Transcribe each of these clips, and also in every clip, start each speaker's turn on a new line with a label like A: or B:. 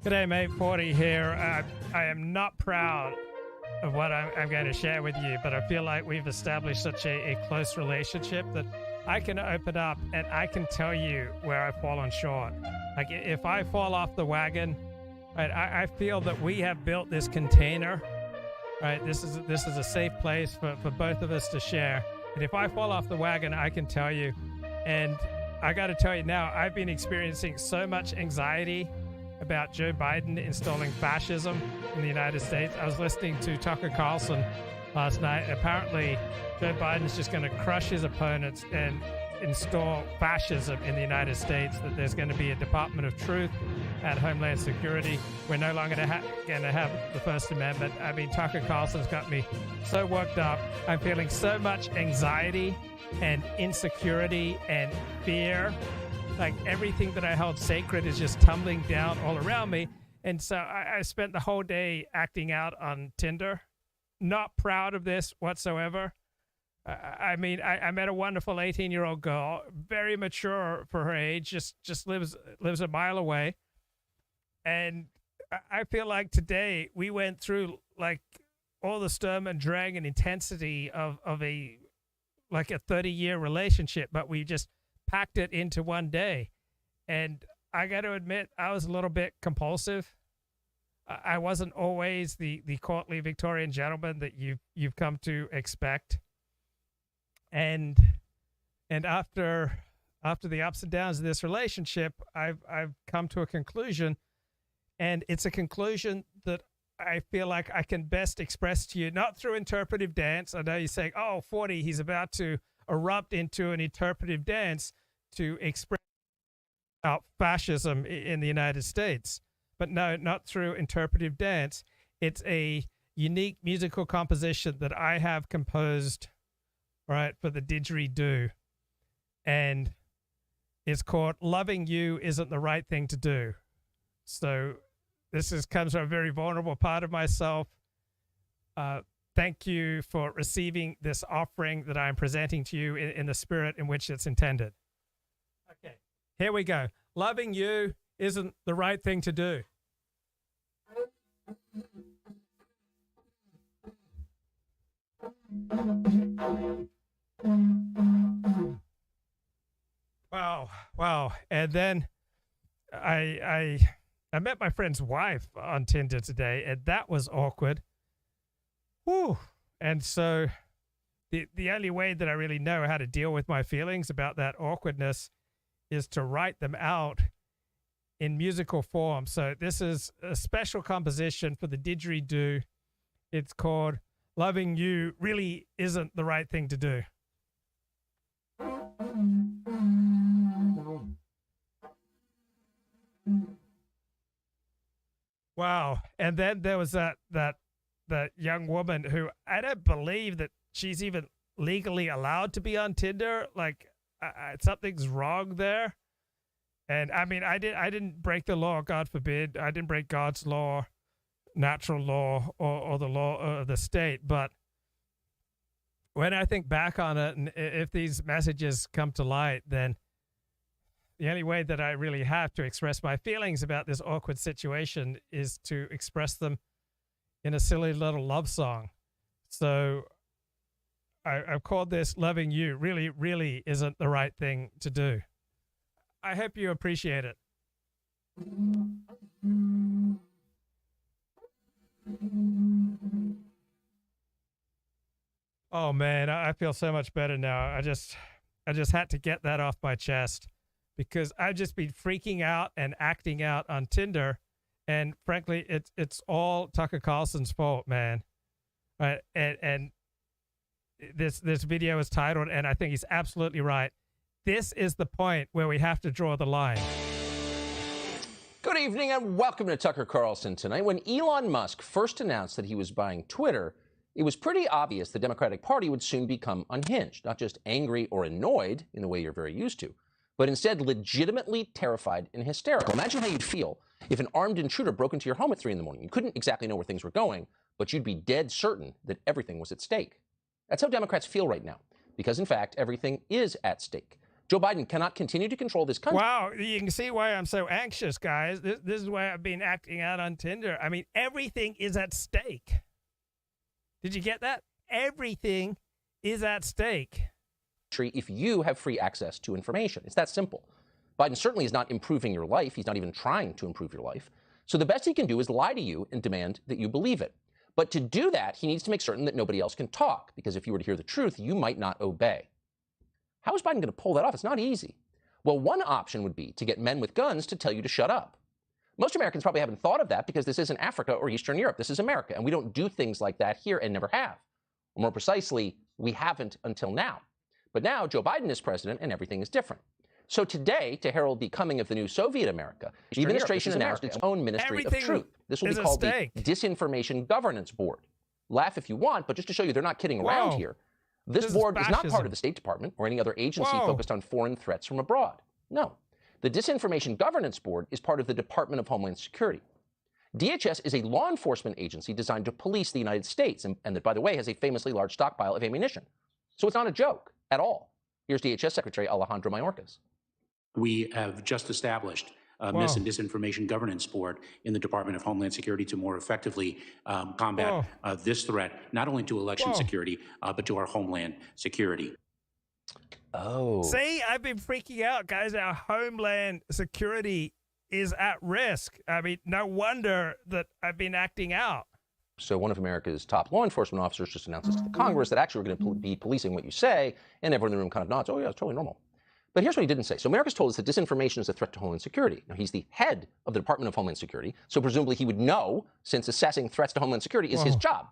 A: G'day, mate. 40 here. I am not proud of what I'm going to share with you, but I feel like we've established such a close relationship that I can open up and I can tell you where I've fallen short. Like, if I fall off the wagon, right, I feel that we have built this container, right? This is a safe place for both of us to share. And if I fall off the wagon, I can tell you. And I got to tell you now, I've been experiencing so much anxiety about Joe Biden installing fascism in the United States. I was listening to Tucker Carlson last night. Apparently, Joe Biden's just going to crush his opponents and install fascism in the United States, that there's going to be a Department of Truth at Homeland Security. We're no longer going to have the First Amendment. I mean, Tucker Carlson's got me so worked up. I'm feeling so much anxiety and insecurity and fear. Like, everything that I held sacred is just tumbling down all around me. And so I spent the whole day acting out on Tinder. Not proud of this whatsoever. I mean, I met a wonderful 18-year-old girl, very mature for her age, just lives a mile away. And I feel like today we went through like all the Sturm and Drang and intensity of a 30-year relationship, but we just packed it into one day. And I got to admit, I was a little bit compulsive. I wasn't always the courtly Victorian gentleman that you've come to expect. And after the ups and downs of this relationship, I've come to a conclusion, and it's a conclusion that I feel like I can best express to you, not through interpretive dance. I know you're saying, oh, 40, he's about to erupt into an interpretive dance to express out fascism in the United States. But no, not through interpretive dance. It's a unique musical composition that I have composed, right, for the didgeridoo. And it's called Loving You Isn't the Right Thing to Do. So this comes from a very vulnerable part of myself. Thank you for receiving this offering that I'm presenting to you in the spirit in which it's intended. Okay, here we go. Loving you isn't the right thing to do. Wow. And then I met my friend's wife on Tinder today, and that was awkward. Whew. And so the only way that I really know how to deal with my feelings about that awkwardness is to write them out in musical form. So this is a special composition for the didgeridoo. It's called Loving You Really Isn't the Right Thing to Do. Wow. And then there was that young woman who, I don't believe that she's even legally allowed to be on Tinder. Like, something's wrong there. And I mean, I didn't break the law, God forbid. I didn't break God's law, natural law, or the law of the state. But when I think back on it, and if these messages come to light, then the only way that I really have to express my feelings about this awkward situation is to express them in a silly little love song. So I've called this Loving You Really, Really Isn't the Right Thing to Do. I hope you appreciate it. Oh man, I feel so much better now. I just had to get that off my chest, because I've just been freaking out and acting out on Tinder, and frankly, it's all Tucker Carlson's fault, man. Right? And this video is titled, and I think he's absolutely right, this is the point where we have to draw the line.
B: Good evening and welcome to Tucker Carlson Tonight. When Elon Musk first announced that he was buying Twitter, it was pretty obvious the Democratic Party would soon become unhinged, not just angry or annoyed in the way you're very used to, but instead legitimately terrified and hysterical. Imagine how you'd feel if an armed intruder broke into your home at 3 in the morning. You couldn't exactly know where things were going, but you'd be dead certain that everything was at stake. That's how Democrats feel right now, because in fact, everything is at stake. Joe Biden cannot continue to control this country.
A: Wow, you can see why I'm so anxious, guys. This is why I've been acting out on Tinder. I mean, everything is at stake. Did you get that? Everything is at stake.
B: If you have free access to information. It's that simple. Biden certainly is not improving your life. He's not even trying to improve your life. So the best he can do is lie to you and demand that you believe it. But to do that, he needs to make certain that nobody else can talk, because if you were to hear the truth, you might not obey. How is Biden going to pull that off? It's not easy. Well, one option would be to get men with guns to tell you to shut up. Most Americans probably haven't thought of that because this isn't Africa or Eastern Europe. This is America, and we don't do things like that here and never have. Or more precisely, we haven't until now. But now Joe Biden is president and everything is different. So today, to herald the coming of the new Soviet America, the administration announced its own Ministry of Truth. This will be called the Disinformation Governance Board. Laugh if you want, but just to show you they're not kidding around here, this board is not part of the State Department or any other agency focused on foreign threats from abroad. No. The Disinformation Governance Board is part of the Department of Homeland Security. DHS is a law enforcement agency designed to police the United States, and that, by the way, has a famously large stockpile of ammunition. So it's not a joke at all. Here's DHS Secretary Alejandro Mayorkas.
C: We have just established a Mis- and Disinformation Governance Board in the Department of Homeland Security to more effectively combat this threat, not only to election security, but to our homeland security.
B: Oh.
A: See, I've been freaking out, guys. Our homeland security is at risk. I mean, no wonder that I've been acting out.
B: So one of America's top law enforcement officers just announced this to the Congress that actually we're going to be policing what you say, and everyone in the room kind of nods. Oh, yeah, it's totally normal. But here's what he didn't say. So Mayorkas told us that disinformation is a threat to Homeland Security. Now, he's the head of the Department of Homeland Security, so presumably he would know, since assessing threats to Homeland Security is his job.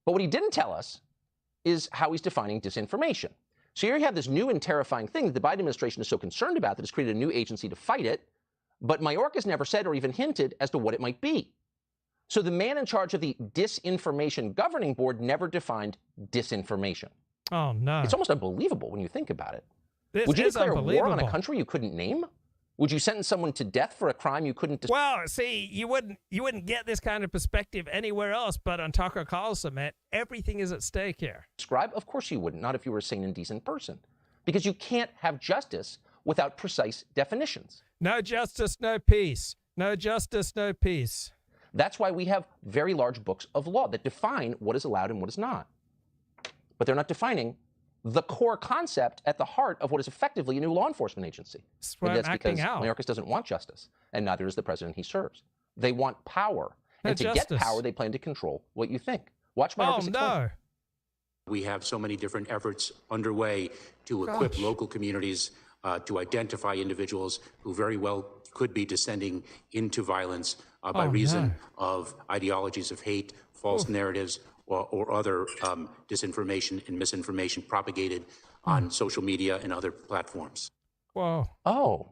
B: But what he didn't tell us is how he's defining disinformation. So here you have this new and terrifying thing that the Biden administration is so concerned about that it's created a new agency to fight it, but Mayorkas never said or even hinted as to what it might be. So the man in charge of the Disinformation Governing Board never defined disinformation.
A: Oh, no.
B: It's almost unbelievable when you think about it.
A: This
B: Would you
A: is
B: declare war on a
A: unbelievable.
B: country you couldn't name? Would you sentence someone to death for a crime you couldn't
A: Well, see, you wouldn't get this kind of perspective anywhere else but on Tucker Carlson, man. Everything is at stake here.
B: describe? Of course you wouldn't, not if you were a sane and decent person. Because you can't have justice without precise definitions.
A: No justice, no peace. No justice, no peace.
B: That's why we have very large books of law that define what is allowed and what is not. But they're not defining the core concept at the heart of what is effectively a new law enforcement agency.
A: Maybe
B: that's because Mayorkas doesn't want justice, and neither does the president he serves. They want power. And to get power, they plan to control what you think. Watch Mayorkas explain.
C: We have so many different efforts underway to equip local communities to identify individuals who very well could be descending into violence by reason of ideologies of hate, false narratives, or other disinformation and misinformation propagated on social media and other platforms.
A: Whoa.
B: Oh,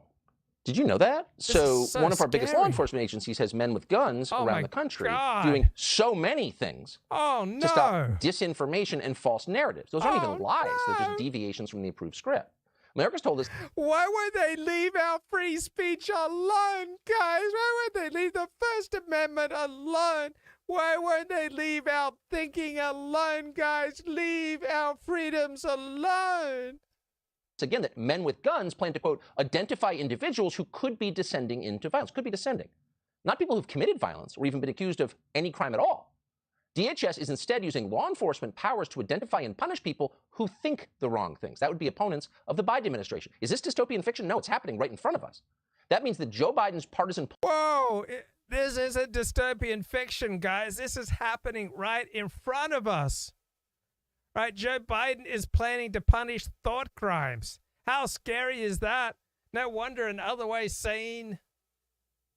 B: did you know that? So one of our biggest law
A: scary.
B: enforcement agencies has men with guns around the country
A: God.
B: doing so many things
A: No.
B: to stop disinformation and false narratives. Those aren't even lies. They're just deviations from the approved script. Mayorkas told us,
A: Why won't they leave our free speech alone, guys? Why won't they leave the First Amendment alone? Why won't they leave our thinking alone, guys? Leave our freedoms alone.
B: again, that men with guns plan to, quote, identify individuals who could be descending into violence, could be descending. Not people who've committed violence or even been accused of any crime at all. DHS is instead using law enforcement powers to identify and punish people who think the wrong things. That would be opponents of the Biden administration. Is this dystopian fiction? No, it's happening right in front of us. That means that Joe Biden's partisan...
A: Whoa, this isn't dystopian fiction, guys. This is happening right in front of us. Right, Joe Biden is planning to punish thought crimes. How scary is that? No wonder an otherwise sane,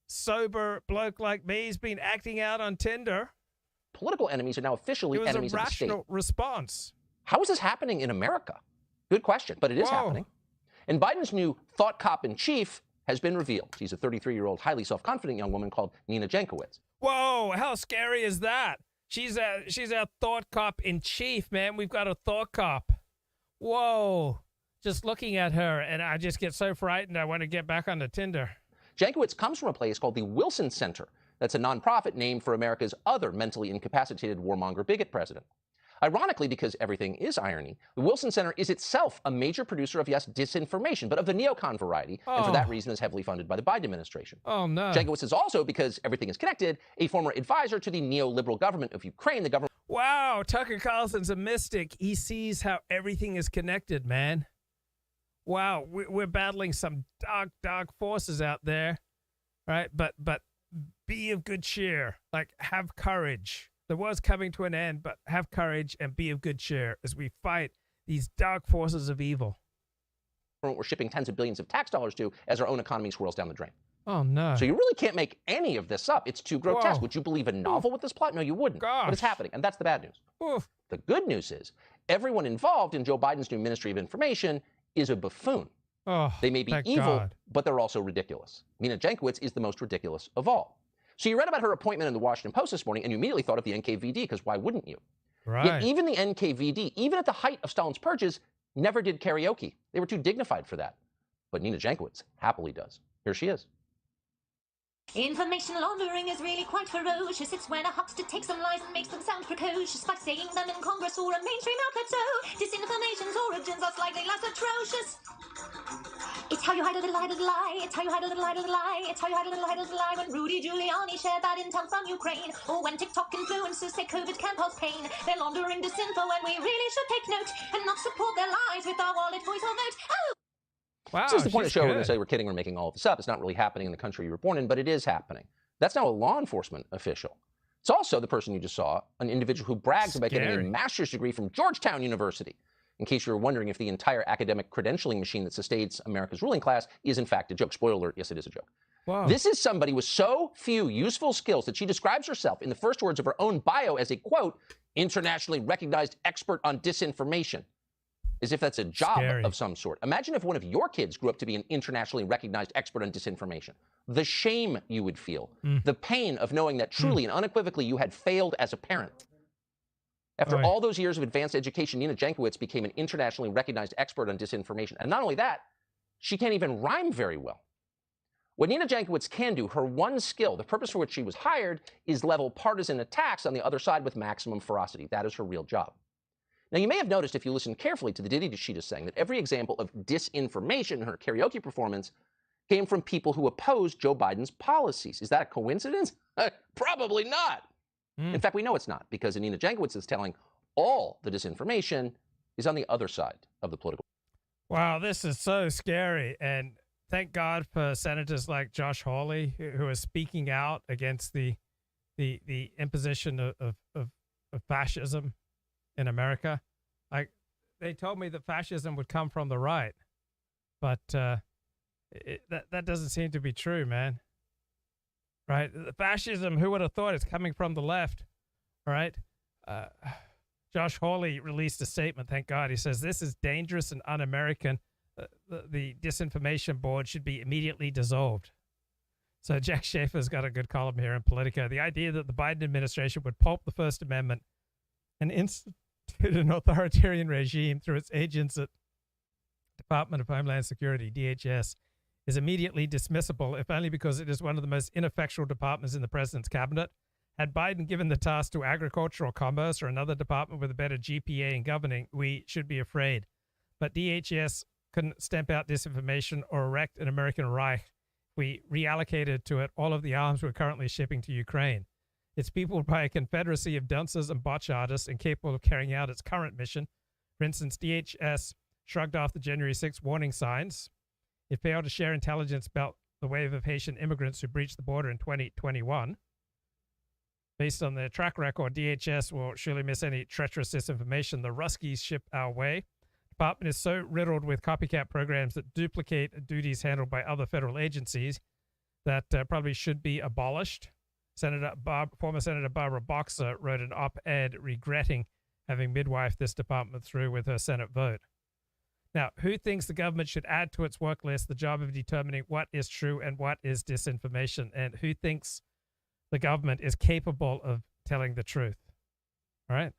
A: sober bloke like me has been acting out on Tinder.
B: Political enemies are now officially enemies of the state.
A: It was a rational response.
B: How is this happening in America? Good question, but it is happening. And Biden's new thought cop in chief has been revealed. She's a 33-year-old, highly self-confident young woman called Nina Jankowicz.
A: Whoa, how scary is that? She's our thought cop in chief, man. We've got a thought cop. Whoa. Just looking at her, and I just get so frightened I want to get back onto Tinder.
B: Jankowicz comes from a place called the Wilson Center. That's a nonprofit named for America's other mentally incapacitated warmonger bigot president. Ironically, because everything is irony, the Wilson Center is itself a major producer of, yes, disinformation, but of the neocon variety, and for that reason is heavily funded by the Biden administration.
A: Oh, no.
B: Jankowicz is also, because everything is connected, a former advisor to the neoliberal government of Ukraine, the government.
A: Wow, Tucker Carlson's a mystic. He sees how everything is connected, man. Wow, we're battling some dark, dark forces out there, right? But be of good cheer. Like, have courage. The world's coming to an end, but have courage and be of good cheer as we fight these dark forces of evil.
B: We're shipping tens of billions of tax dollars to as our own economy swirls down the drain.
A: Oh, no.
B: So you really can't make any of this up. It's too grotesque.
A: Whoa.
B: Would you believe a novel with this plot? No, you wouldn't.
A: Gosh.
B: But it's happening, and that's the bad news.
A: Oof.
B: The good news is everyone involved in Joe Biden's new Ministry of Information is a buffoon.
A: Oh,
B: They may be
A: thank
B: evil,
A: God.
B: but they're also ridiculous. Nina Jankowicz is the most ridiculous of all. So you read about her appointment in the Washington Post this morning, and you immediately thought of the NKVD, because why wouldn't you?
A: Right.
B: Yet even the NKVD, even at the height of Stalin's purges, never did karaoke. They were too dignified for that. But Nina Jankowicz happily does. Here she is.
D: Information laundering is really quite ferocious. It's when a huckster takes some lies and makes them sound precocious by saying them in Congress or a mainstream outlet. So disinformation's origins are slightly less atrocious. It's how you hide a little lie. It's how you hide a little lie. It's how you hide a little lie. When Rudy Giuliani shared that intel from Ukraine, or when TikTok influencers say COVID can cause pain, they're laundering disinfo, and we really should take note and not support their lies with our wallet, voice, or vote. Oh.
A: Wow,
B: This is the point of the
A: she's
B: show. We're going
A: good.
B: to say we're kidding, we're making all of this up. It's not really happening in the country you were born in, but it is happening. That's now a law enforcement official. It's also the person you just saw, an individual who brags about getting a
A: Scary.
B: master's degree from Georgetown University. In case you were wondering if the entire academic credentialing machine that sustains America's ruling class is in fact a joke. Spoiler alert, yes, it is a joke.
A: Wow.
B: This is somebody with so few useful skills that she describes herself in the first words of her own bio as a, quote, internationally recognized expert on disinformation. As if that's a job
A: Scary.
B: of some sort. Imagine if one of your kids grew up to be an internationally recognized expert on disinformation. The shame you would feel, the pain of knowing that truly and unequivocally you had failed as a parent. After
A: Right.
B: all those years of advanced education, Nina Jankowicz became an internationally recognized expert on disinformation. And not only that, she can't even rhyme very well. What Nina Jankowicz can do, her one skill, the purpose for which she was hired, is level partisan attacks on the other side with maximum ferocity. That is her real job. Now, you may have noticed, if you listen carefully to the ditty she just sang, that every example of disinformation in her karaoke performance came from people who opposed Joe Biden's policies. Is that a coincidence? Probably not. In fact, we know it's not, because Nina Jankowicz is telling all the disinformation is on the other side of the political.
A: Wow, this is so scary. And thank God for senators like Josh Hawley, who are speaking out against the imposition of fascism in America. Like, they told me that fascism would come from the right, but that doesn't seem to be true, man. Right? The fascism, who would have thought, it's coming from the left? All right. Josh Hawley released a statement. Thank God. He says this is dangerous and un-American. The Disinformation Board should be immediately dissolved. So Jack Shafer's got a good column here in Politico. The idea that the Biden administration would pulp the First Amendment and institute an authoritarian regime through its agents at Department of Homeland Security, DHS, is immediately dismissible, if only because it is one of the most ineffectual departments in the president's cabinet. Had Biden given the task to agriculture or commerce or another department with a better GPA in governing, we should be afraid. But DHS couldn't stamp out disinformation or erect an American Reich. We reallocated to it all of the arms we're currently shipping to Ukraine. It's peopled by a confederacy of dunces and botch artists incapable of carrying out its current mission. For instance, DHS shrugged off the January 6 warning signs. It failed to share intelligence about the wave of Haitian immigrants who breached the border in 2021. Based on their track record, DHS will surely miss any treacherous disinformation the Ruskies ship our way. The department is so riddled with copycat programs that duplicate duties handled by other federal agencies that probably should be abolished. Former Senator Barbara Boxer wrote an op-ed regretting having midwifed this department through with her Senate vote. Now, who thinks the government should add to its work list the job of determining what is true and what is disinformation? And who thinks the government is capable of telling the truth? All right.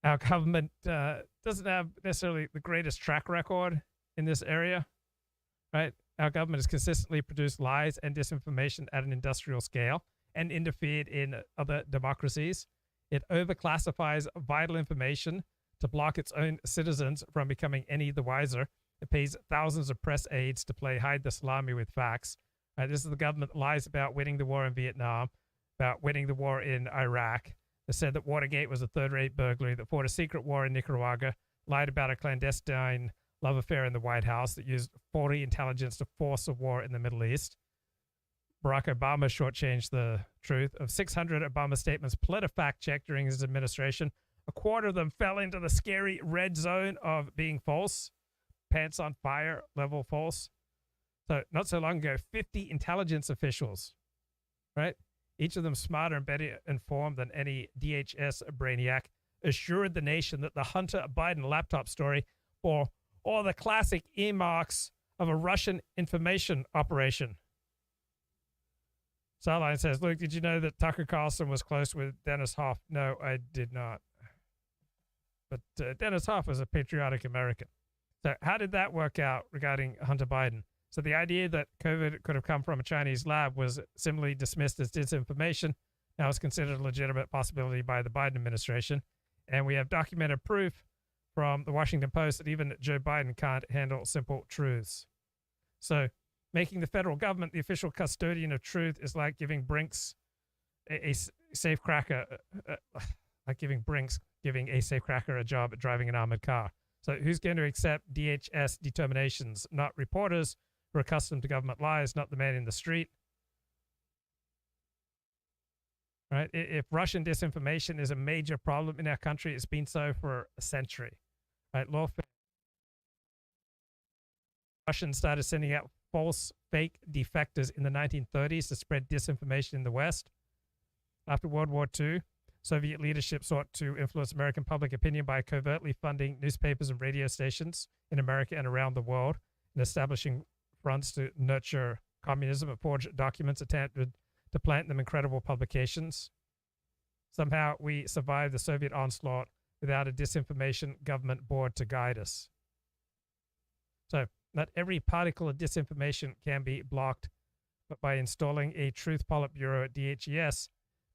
A: Our government doesn't have necessarily the greatest track record in this area, right? Our government has consistently produced lies and disinformation at an industrial scale and interfered in other democracies. It overclassifies vital information to block its own citizens from becoming any the wiser. It pays thousands of press aides to play hide the salami with facts. This is the government that lies about winning the war in Vietnam, about winning the war in Iraq. They said that Watergate was a third-rate burglary, that fought a secret war in Nicaragua, lied about a clandestine love affair in the White House, that used faulty intelligence to force a war in the Middle East. Barack Obama shortchanged the truth. Of 600 Obama statements PolitiFact-checked during his administration, a quarter of them fell into the scary red zone of being false, pants on fire level false. So not so long ago, 50 intelligence officials, right, each of them smarter and better informed than any DHS brainiac, assured the nation that the Hunter Biden laptop story bore all the classic earmarks of a Russian information operation. Starline says, Luke, did you know that Tucker Carlson was close with Dennis Hoff? No, I did not. But Dennis Hoff was a patriotic American. So how did that work out regarding Hunter Biden? So the idea that COVID could have come from a Chinese lab was similarly dismissed as disinformation. Now it's considered a legitimate possibility by the Biden administration. And we have documented proof from the Washington Post that even Joe Biden can't handle simple truths. So making the federal government the official custodian of truth is like giving Brinks a safe cracker, giving a safe cracker a job at driving an armored car. So who's going to accept DHS determinations? Not reporters who are accustomed to government lies, not the man in the street. Right? If Russian disinformation is a major problem in our country, it's been so for a century. Right? Russians started sending out false, fake defectors in the 1930s to spread disinformation in the West. After World War II, Soviet leadership sought to influence American public opinion by covertly funding newspapers and radio stations in America and around the world, and establishing fronts to nurture communism and forged documents attempted to plant them in credible publications. Somehow we survived the Soviet onslaught without a disinformation government board to guide us. So not every particle of disinformation can be blocked, but by installing a Truth Politburo at DHES,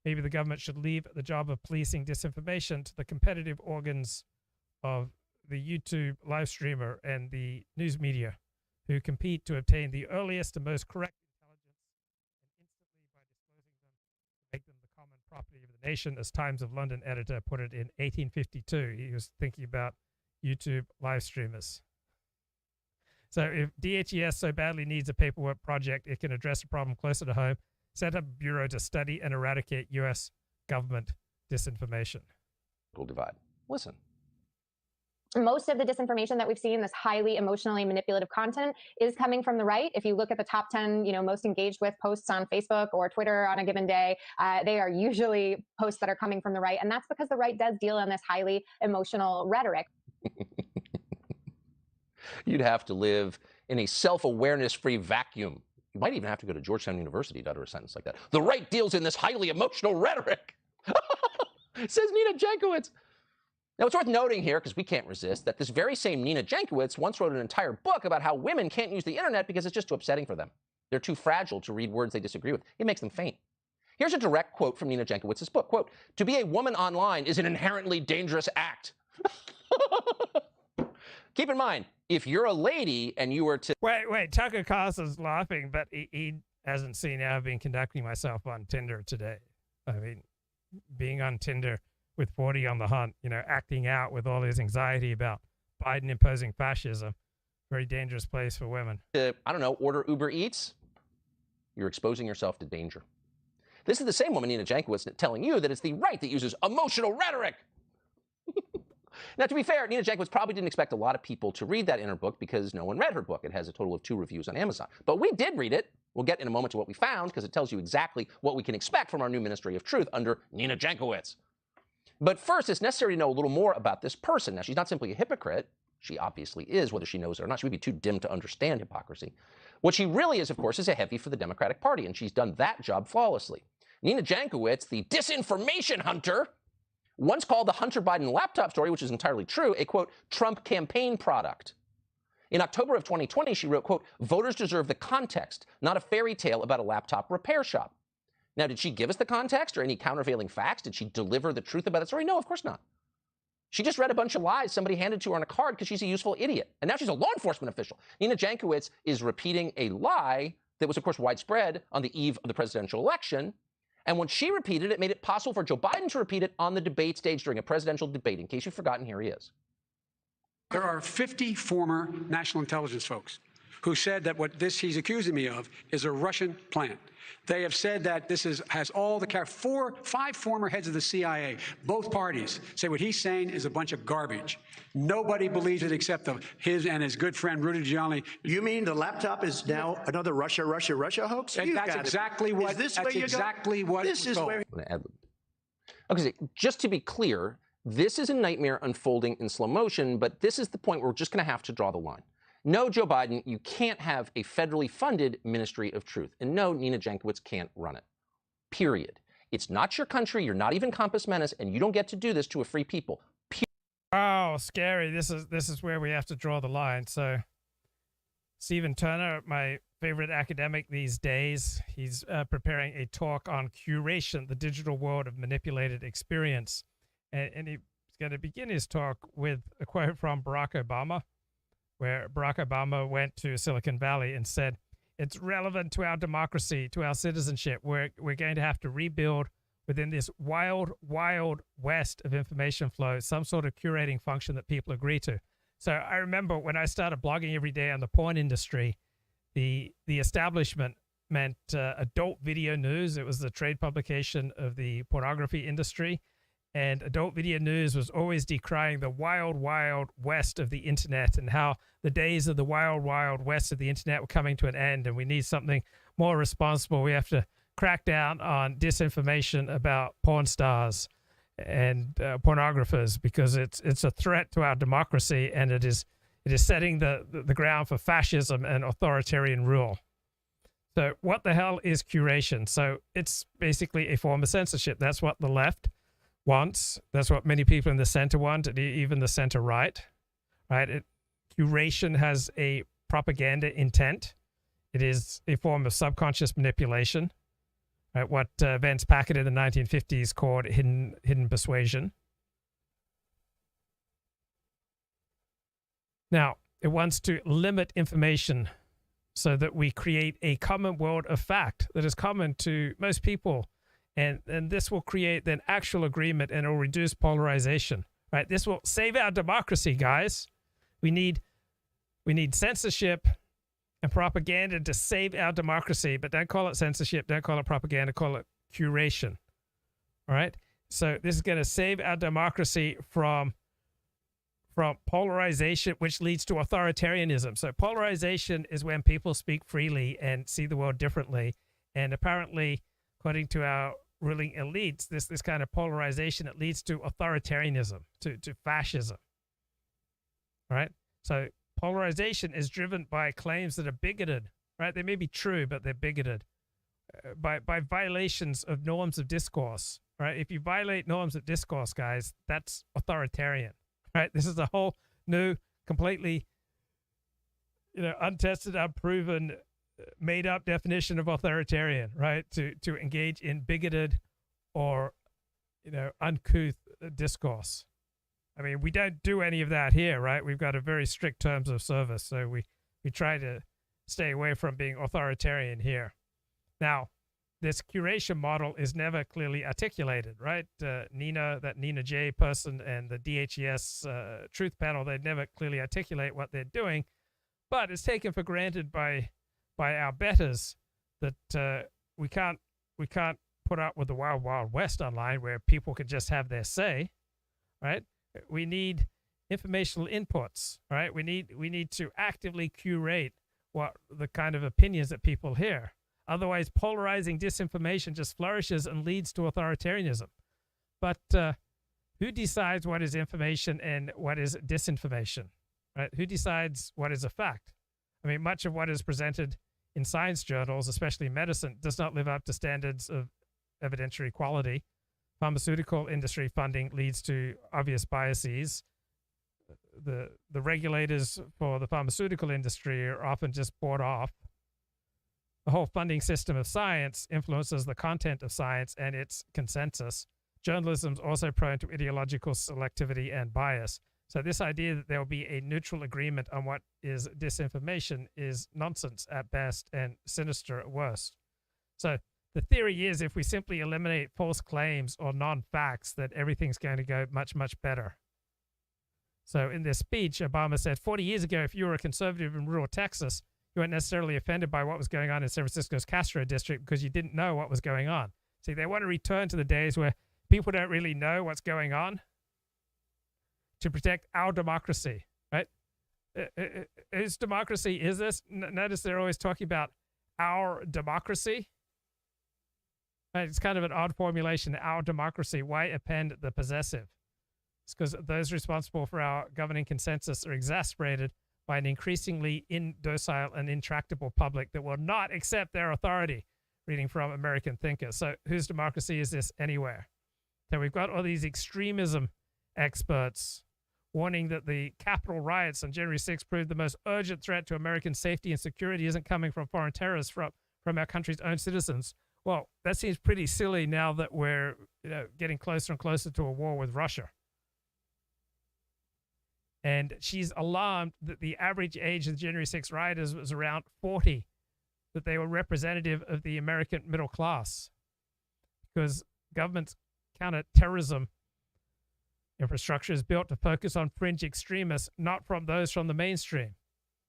A: maybe the government should leave the job of policing disinformation to the competitive organs of the YouTube live streamer and the news media, who compete to obtain the earliest and most correct intelligence, and instantly, by disclosing them, make them the common property of the nation, as Times of London editor put it in 1852. He was thinking about YouTube live streamers. So if DHES so badly needs a paperwork project, it can address a problem closer to home, set up a bureau to study and eradicate U.S. government disinformation.
B: Divide. Listen.
E: Most of the disinformation that we've seen, this highly emotionally manipulative content, is coming from the right. If you look at the top 10, most engaged with posts on Facebook or Twitter on a given day, they are usually posts that are coming from the right. And that's because the right does deal in this highly emotional rhetoric.
B: You'd have to live in a self-awareness-free vacuum. You might even have to go to Georgetown University to utter a sentence like that. The right deals in this highly emotional rhetoric, says Nina Jankowicz. Now, it's worth noting here, because we can't resist, that this very same Nina Jankowicz once wrote an entire book about how women can't use the internet because it's just too upsetting for them. They're too fragile to read words they disagree with. It makes them faint. Here's a direct quote from Nina Jankowicz's book. Quote, "To be a woman online is an inherently dangerous act." Keep in mind, if you're a lady and you were to...
A: Wait, Tucker Carlson's laughing, but he hasn't seen how I've been conducting myself on Tinder today. I mean, being on Tinder with 40 on the hunt, acting out with all his anxiety about Biden imposing fascism. Very dangerous place for women.
B: Order Uber Eats, you're exposing yourself to danger. This is the same woman, Nina Jankowicz, telling you that it's the right that uses emotional rhetoric. Now, to be fair, Nina Jankowicz probably didn't expect a lot of people to read that inner book because no one read her book. It has a total of 2 reviews on Amazon. But we did read it. We'll get in a moment to what we found, because it tells you exactly what we can expect from our new Ministry of Truth under Nina Jankowicz. But first, it's necessary to know a little more about this person. Now, she's not simply a hypocrite. She obviously is, whether she knows it or not. She would be too dim to understand hypocrisy. What she really is, of course, is a heavy for the Democratic Party, and she's done that job flawlessly. Nina Jankowicz, the disinformation hunter, once called the Hunter Biden laptop story, which is entirely true, a, quote, Trump campaign product. In October of 2020, she wrote, quote, "Voters deserve the context, not a fairy tale about a laptop repair shop." Now, did she give us the context or any countervailing facts? Did she deliver the truth about the story? No, of course not. She just read a bunch of lies somebody handed to her on a card because she's a useful idiot. And now she's a law enforcement official. Nina Jankowicz is repeating a lie that was, of course, widespread on the eve of the presidential election. And when she repeated it, it made it possible for Joe Biden to repeat it on the debate stage during a presidential debate. In case you've forgotten, here he is.
F: There are 50 former national intelligence folks who said that what he's accusing me of is a Russian plan. They have said that this has all the 5 former heads of the CIA, both parties, say what he's saying is a bunch of garbage. Nobody believes it except his and his good friend Rudy Giuliani.
G: You mean the laptop is now another Russia hoax?
F: And that's exactly what. This is where.
B: Okay, so just to be clear, this is a nightmare unfolding in slow motion, but this is the point where we're just going to have to draw the line. No, Joe Biden, you can't have a federally funded Ministry of Truth. And no, Nina Jankowicz can't run it. Period. It's not your country. You're not even Compass Menace, and you don't get to do this to a free people.
A: Oh, scary. This is where we have to draw the line. So Stephen Turner, my favorite academic these days, he's preparing a talk on curation, the digital world of manipulated experience. And he's going to begin his talk with a quote from Barack Obama, where Barack Obama went to Silicon Valley and said, it's relevant to our democracy, to our citizenship. We're going to have to rebuild within this wild, wild west of information flow, some sort of curating function that people agree to. So I remember when I started blogging every day on the porn industry, the establishment meant Adult Video News. It was the trade publication of the pornography industry. And Adult Video News was always decrying the wild, wild west of the internet and how the days of the wild, wild west of the internet were coming to an end. And we need something more responsible. We have to crack down on disinformation about porn stars and pornographers because it's a threat to our democracy, and it is setting the ground for fascism and authoritarian rule. So what the hell is curation? So it's basically a form of censorship. That's what the left wants. That's what many people in the center want, and even the center right. Curation has a propaganda intent. It is a form of subconscious manipulation. Right? What Vance Packard in the 1950s called hidden persuasion. Now, it wants to limit information so that we create a common world of fact that is common to most people. And this will create then actual agreement, and it will reduce polarization. Right? This will save our democracy, guys. We need censorship and propaganda to save our democracy, but don't call it censorship, don't call it propaganda, call it curation. All right? So this is going to save our democracy from polarization, which leads to authoritarianism. So polarization is when people speak freely and see the world differently. And apparently, according to our ruling elites, this kind of polarization, it leads to authoritarianism, to fascism. All right? So polarization is driven by claims that are bigoted, right? They may be true, but they're bigoted by violations of norms of discourse, right? If you violate norms of discourse, guys, that's authoritarian, right? This is a whole new, completely, untested, unproven, made-up definition of authoritarian, right? To engage in bigoted or, uncouth discourse. I mean, we don't do any of that here, right? We've got a very strict terms of service, so we try to stay away from being authoritarian here. Now, this curation model is never clearly articulated, right? Nina J person and the DHES Truth Panel, they never clearly articulate what they're doing, but it's taken for granted by our betters that we can't put up with the wild, wild west online where people can just have their say, right? We need informational inputs, right? We need to actively curate what the kind of opinions that people hear. Otherwise, polarizing disinformation just flourishes and leads to authoritarianism. But who decides what is information and what is disinformation, right? Who decides what is a fact? I mean, much of what is presented in science journals, especially medicine, does not live up to standards of evidentiary quality. Pharmaceutical industry funding leads to obvious biases. The regulators for the pharmaceutical industry are often just bought off. The whole funding system of science influences the content of science and its consensus. Journalism is also prone to ideological selectivity and bias. So this idea that there will be a neutral agreement on what is disinformation is nonsense at best and sinister at worst. So the theory is if we simply eliminate false claims or non-facts, that everything's going to go much, much better. So in this speech, Obama said 40 years ago, if you were a conservative in rural Texas, you weren't necessarily offended by what was going on in San Francisco's Castro district because you didn't know what was going on. See, they want to return to the days where people don't really know what's going on to protect our democracy, right? Whose democracy is this? Notice they're always talking about our democracy. Right? It's kind of an odd formulation, our democracy. Why append the possessive? It's because those responsible for our governing consensus are exasperated by an increasingly indocile and intractable public that will not accept their authority, reading from American thinkers. So whose democracy is this anywhere? So we've got all these extremism experts warning that the Capitol riots on January 6th proved the most urgent threat to American safety and security isn't coming from foreign terrorists, from our country's own citizens. Well, that seems pretty silly now that we're getting closer and closer to a war with Russia. And she's alarmed that the average age of the January 6th rioters was around 40, that they were representative of the American middle class, because government's counter-terrorism infrastructure is built to focus on fringe extremists, not from those from the mainstream,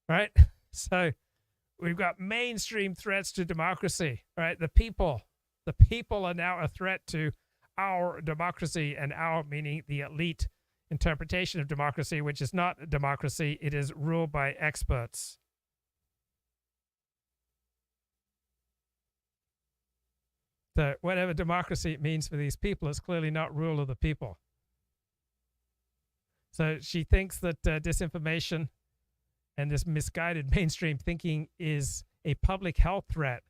A: right? So we've got mainstream threats to democracy, right? The people are now a threat to our democracy, and our meaning the elite interpretation of democracy, which is not democracy. It is ruled by experts. So whatever democracy means for these people, it's clearly not rule of the people. So she thinks that disinformation and this misguided mainstream thinking is a public health threat,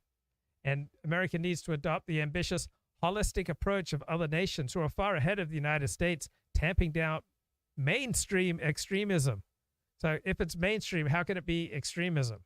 A: and America needs to adopt the ambitious, holistic approach of other nations who are far ahead of the United States, tamping down mainstream extremism. So if it's mainstream, how can it be extremism?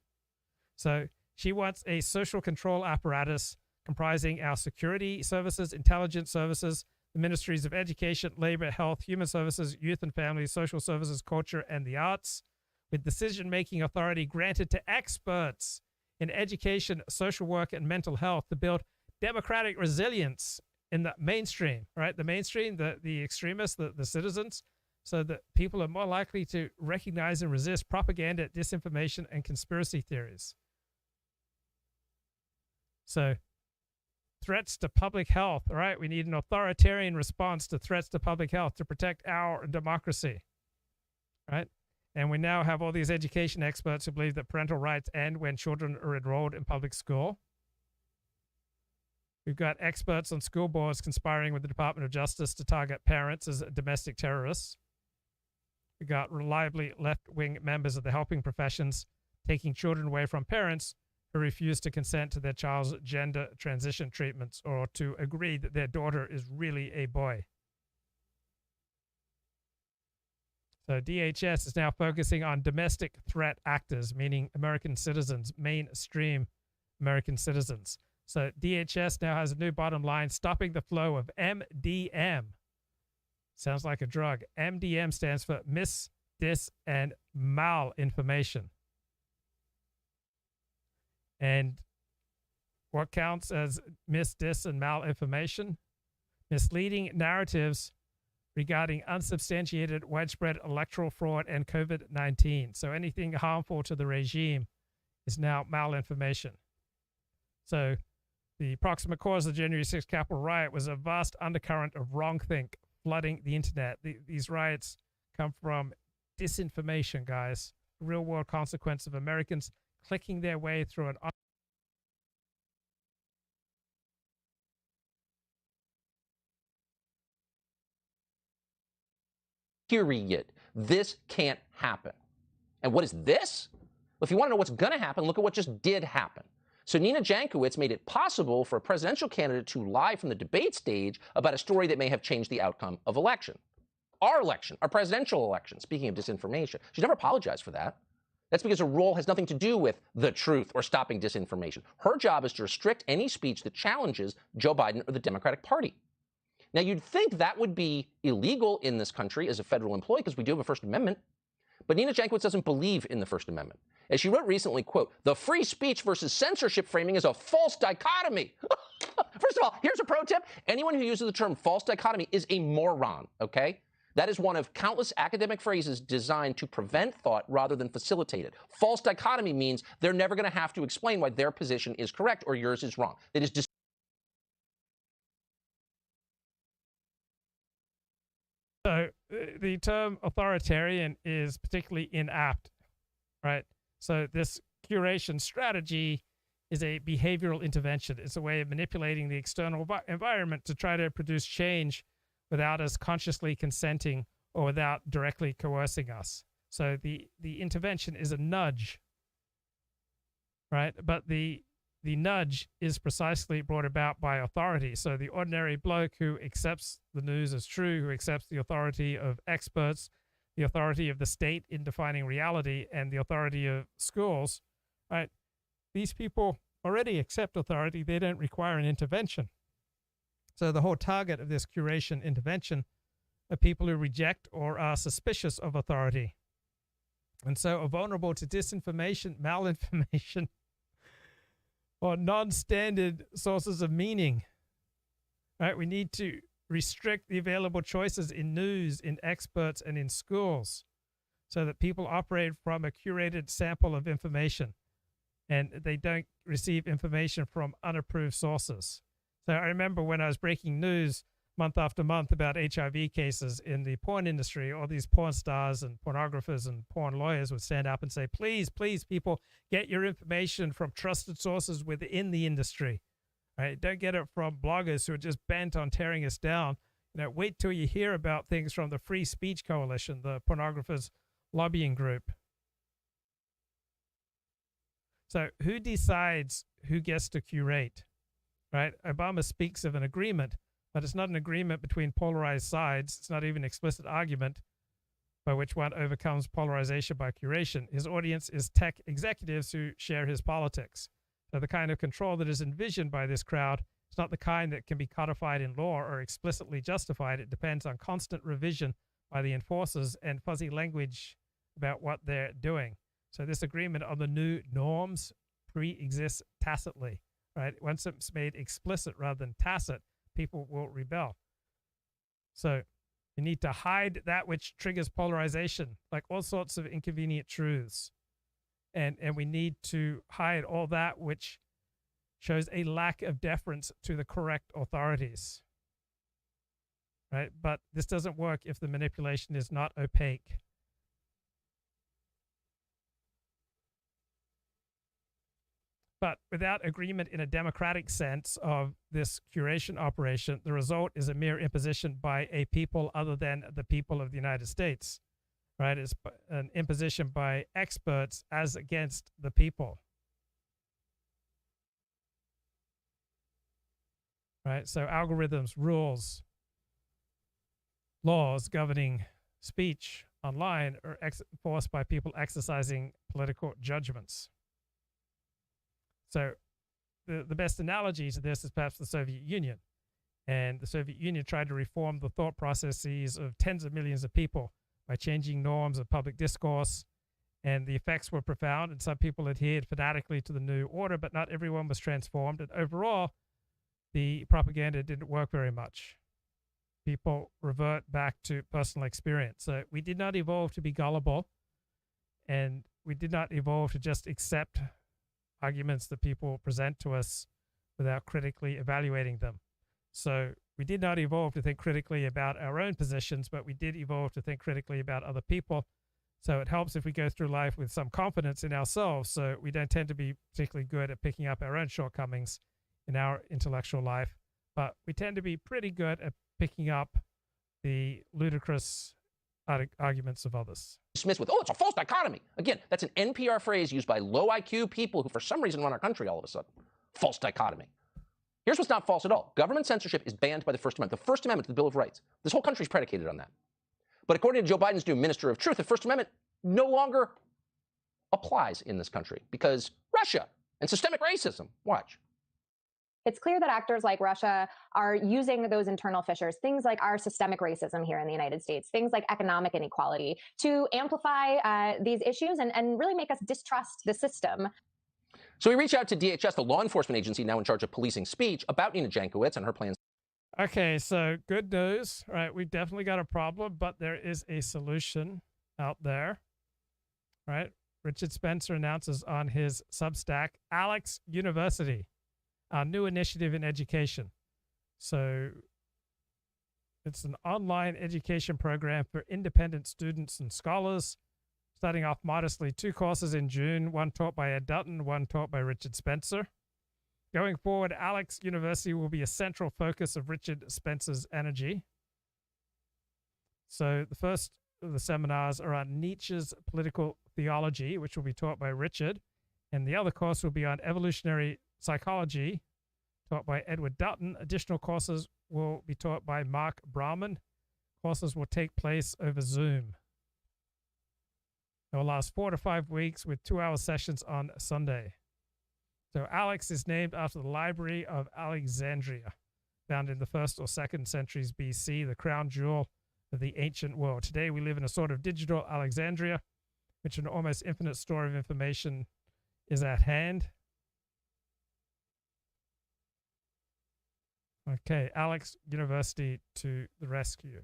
A: So she wants a social control apparatus comprising our security services, intelligence services, the ministries of education, labor, health, human services, youth and families, social services, culture, and the arts, with decision-making authority granted to experts in education, social work, and mental health to build democratic resilience in the mainstream, right? The mainstream, the extremists, the citizens, so that people are more likely to recognize and resist propaganda, disinformation, and conspiracy theories. So threats to public health, all right? We need an authoritarian response to threats to public health to protect our democracy, right? And we now have all these education experts who believe that parental rights end when children are enrolled in public school. We've got experts on school boards conspiring with the Department of Justice to target parents as domestic terrorists. We've got reliably left-wing members of the helping professions taking children away from parents who refuse to consent to their child's gender transition treatments or to agree that their daughter is really a boy. So DHS is now focusing on domestic threat actors, meaning American citizens, mainstream American citizens. So DHS now has a new bottom line, stopping the flow of MDM. Sounds like a drug. MDM stands for mis, dis, and malinformation. And what counts as mis, dis, and malinformation? Misleading narratives regarding unsubstantiated widespread electoral fraud and COVID-19. So anything harmful to the regime is now malinformation. So the proximate cause of the January 6th Capitol riot was a vast undercurrent of wrongthink flooding the internet. These riots come from disinformation, guys. Real-world consequence of Americans clicking their way through an
B: period. This can't happen. And what is this? Well, if you want to know what's going to happen, look at what just did happen. So Nina Jankowicz made it possible for a presidential candidate to lie from the debate stage about a story that may have changed the outcome of election. Our election, our presidential election, speaking of disinformation. She never apologized for that. That's because her role has nothing to do with the truth or stopping disinformation. Her job is to restrict any speech that challenges Joe Biden or the Democratic Party. Now, you'd think that would be illegal in this country as a federal employee because we do have a First Amendment. But Nina Jankowicz doesn't believe in the First Amendment. As she wrote recently, quote, "The free speech versus censorship framing is a false dichotomy." First of all, here's a pro tip. Anyone who uses the term false dichotomy is a moron, okay? That is one of countless academic phrases designed to prevent thought rather than facilitate it. False dichotomy means they're never going to have to explain why their position is correct or yours is wrong. It is
A: So the term authoritarian is particularly inapt, right? So this curation strategy is a behavioral intervention. It's a way of manipulating the external environment to try to produce change without us consciously consenting or without directly coercing us. So the intervention is a nudge, right? But the nudge is precisely brought about by authority. So the ordinary bloke who accepts the news as true, who accepts the authority of experts, the authority of the state in defining reality, and the authority of schools, right? These people already accept authority. They don't require an intervention. So the whole target of this curation intervention are people who reject or are suspicious of authority, and so are vulnerable to disinformation, malinformation, or non-standard sources of meaning. Right? We need to restrict the available choices in news, in experts, and in schools so that people operate from a curated sample of information and they don't receive information from unapproved sources. So I remember when I was breaking news month after month about HIV cases in the porn industry, all these porn stars and pornographers and porn lawyers would stand up and say, please, please, people, get your information from trusted sources within the industry. Right? Don't get it from bloggers who are just bent on tearing us down. You know, wait till you hear about things from the Free Speech Coalition, the pornographers' lobbying group. So who decides who gets to curate? Right? Obama speaks of an agreement, but it's not an agreement between polarized sides. It's not even an explicit argument by which one overcomes polarization by curation. His audience is tech executives who share his politics. So the kind of control that is envisioned by this crowd is not the kind that can be codified in law or explicitly justified. It depends on constant revision by the enforcers and fuzzy language about what they're doing. So this agreement on the new norms pre-exists tacitly. Right? Once it's made explicit rather than tacit, people will rebel. So you need to hide that which triggers polarization, like all sorts of inconvenient truths. And we need to hide all that which shows a lack of deference to the correct authorities. Right? But this doesn't work if the manipulation is not opaque. But without agreement in a democratic sense of this curation operation, the result is a mere imposition by a people other than the people of the United States. Right? It's an imposition by experts as against the people. Right? So algorithms, rules, laws governing speech online are enforced by people exercising political judgments. So the best analogy to this is perhaps the Soviet Union. And the Soviet Union tried to reform the thought processes of tens of millions of people by changing norms of public discourse. And the effects were profound, and some people adhered fanatically to the new order, but not everyone was transformed. And overall, the propaganda didn't work very much. People revert back to personal experience. So we did not evolve to be gullible, and we did not evolve to just accept arguments that people present to us without critically evaluating them. So we did not evolve to think critically about our own positions, but we did evolve to think critically about other people. So it helps if we go through life with some confidence in ourselves, so we don't tend to be particularly good at picking up our own shortcomings in our intellectual life, but we tend to be pretty good at picking up the ludicrous arguments of others.
B: Dismissed with, oh, it's a false dichotomy. Again, that's an NPR phrase used by low IQ people who for some reason run our country all of a sudden. False dichotomy. Here's what's not false at all. Government censorship is banned by the First Amendment. The First Amendment to the Bill of Rights. This whole country is predicated on that. But according to Joe Biden's new Minister of Truth, the First Amendment no longer applies in this country because Russia and systemic racism. Watch.
E: It's clear that actors like Russia are using those internal fissures, things like our systemic racism here in the United States, things like economic inequality, to amplify these issues and really make us distrust the system.
B: So we reach out to DHS, the law enforcement agency now in charge of policing speech, about Nina Jankowicz and her plans.
A: Okay, so good news, right? We've definitely got a problem, but there is a solution out there, right? Richard Spencer announces on his Substack, Alex University, our new initiative in education. So it's an online education program for independent students and scholars, starting off modestly 2 courses in June, one taught by Ed Dutton, one taught by Richard Spencer. Going forward, Alex University will be a central focus of Richard Spencer's energy. So the first of the seminars are on Nietzsche's political theology, which will be taught by Richard. And the other course will be on evolutionary psychology, taught by Edward Dutton. Additional courses will be taught by Mark Brahman. Courses will take place over Zoom. It will last 4 to 5 weeks with 2-hour sessions on Sunday. So Alex is named after the Library of Alexandria, found in the 1st or 2nd centuries BC, the crown jewel of the ancient world. Today we live in a sort of digital Alexandria, which an almost infinite store of information is at hand. Okay, Alex University to the rescue.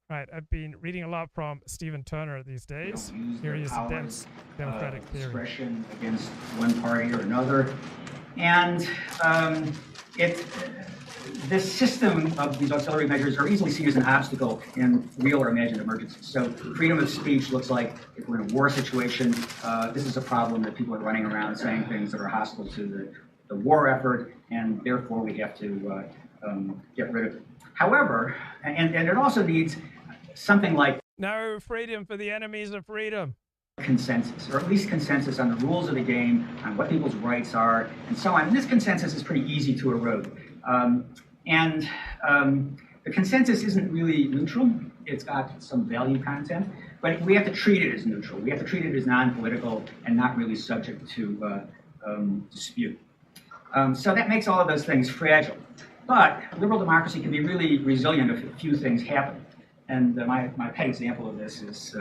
A: Right, I've been reading a lot from Stephen Turner these days. Here he is, dense democratic theory.
H: Expression against one party or another, and this system of these auxiliary measures are easily seen as an obstacle in real or imagined emergencies. So freedom of speech looks like if we're in a war situation, this is a problem that people are running around saying things that are hostile to the war effort, and therefore we have to get rid of it. However, and it also needs something like
A: no freedom for the enemies of freedom.
H: Consensus, or at least consensus on the rules of the game, on what people's rights are, and so on. And this consensus is pretty easy to erode. The consensus isn't really neutral. It's got some value content, but we have to treat it as neutral. We have to treat it as non-political and not really subject to dispute. So that makes all of those things fragile. But liberal democracy can be really resilient if a few things happen. And my pet example of this is,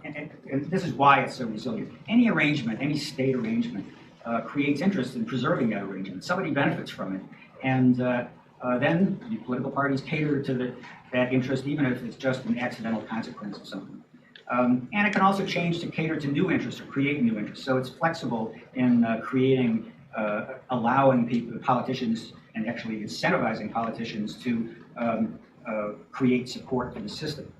H: and this is why it's so resilient. Any arrangement, any state arrangement, creates interest in preserving that arrangement. Somebody benefits from it. And then the political parties cater to that interest, even if it's just an accidental consequence of something. And it can also change to cater to new interests or create new interests. So it's flexible in creating, allowing people, politicians, and actually incentivizing politicians to create support for the system.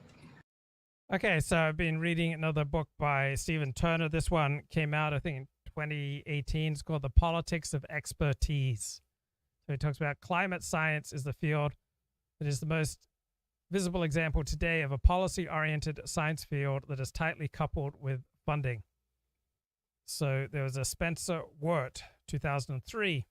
A: Okay, so I've been reading another book by Stephen Turner. This one came out, I think, in 2018. It's called The Politics of Expertise. So he talks about climate science is the field that is the most visible example today of a policy-oriented science field that is tightly coupled with funding. So there was a Spencer Wirt, 2003,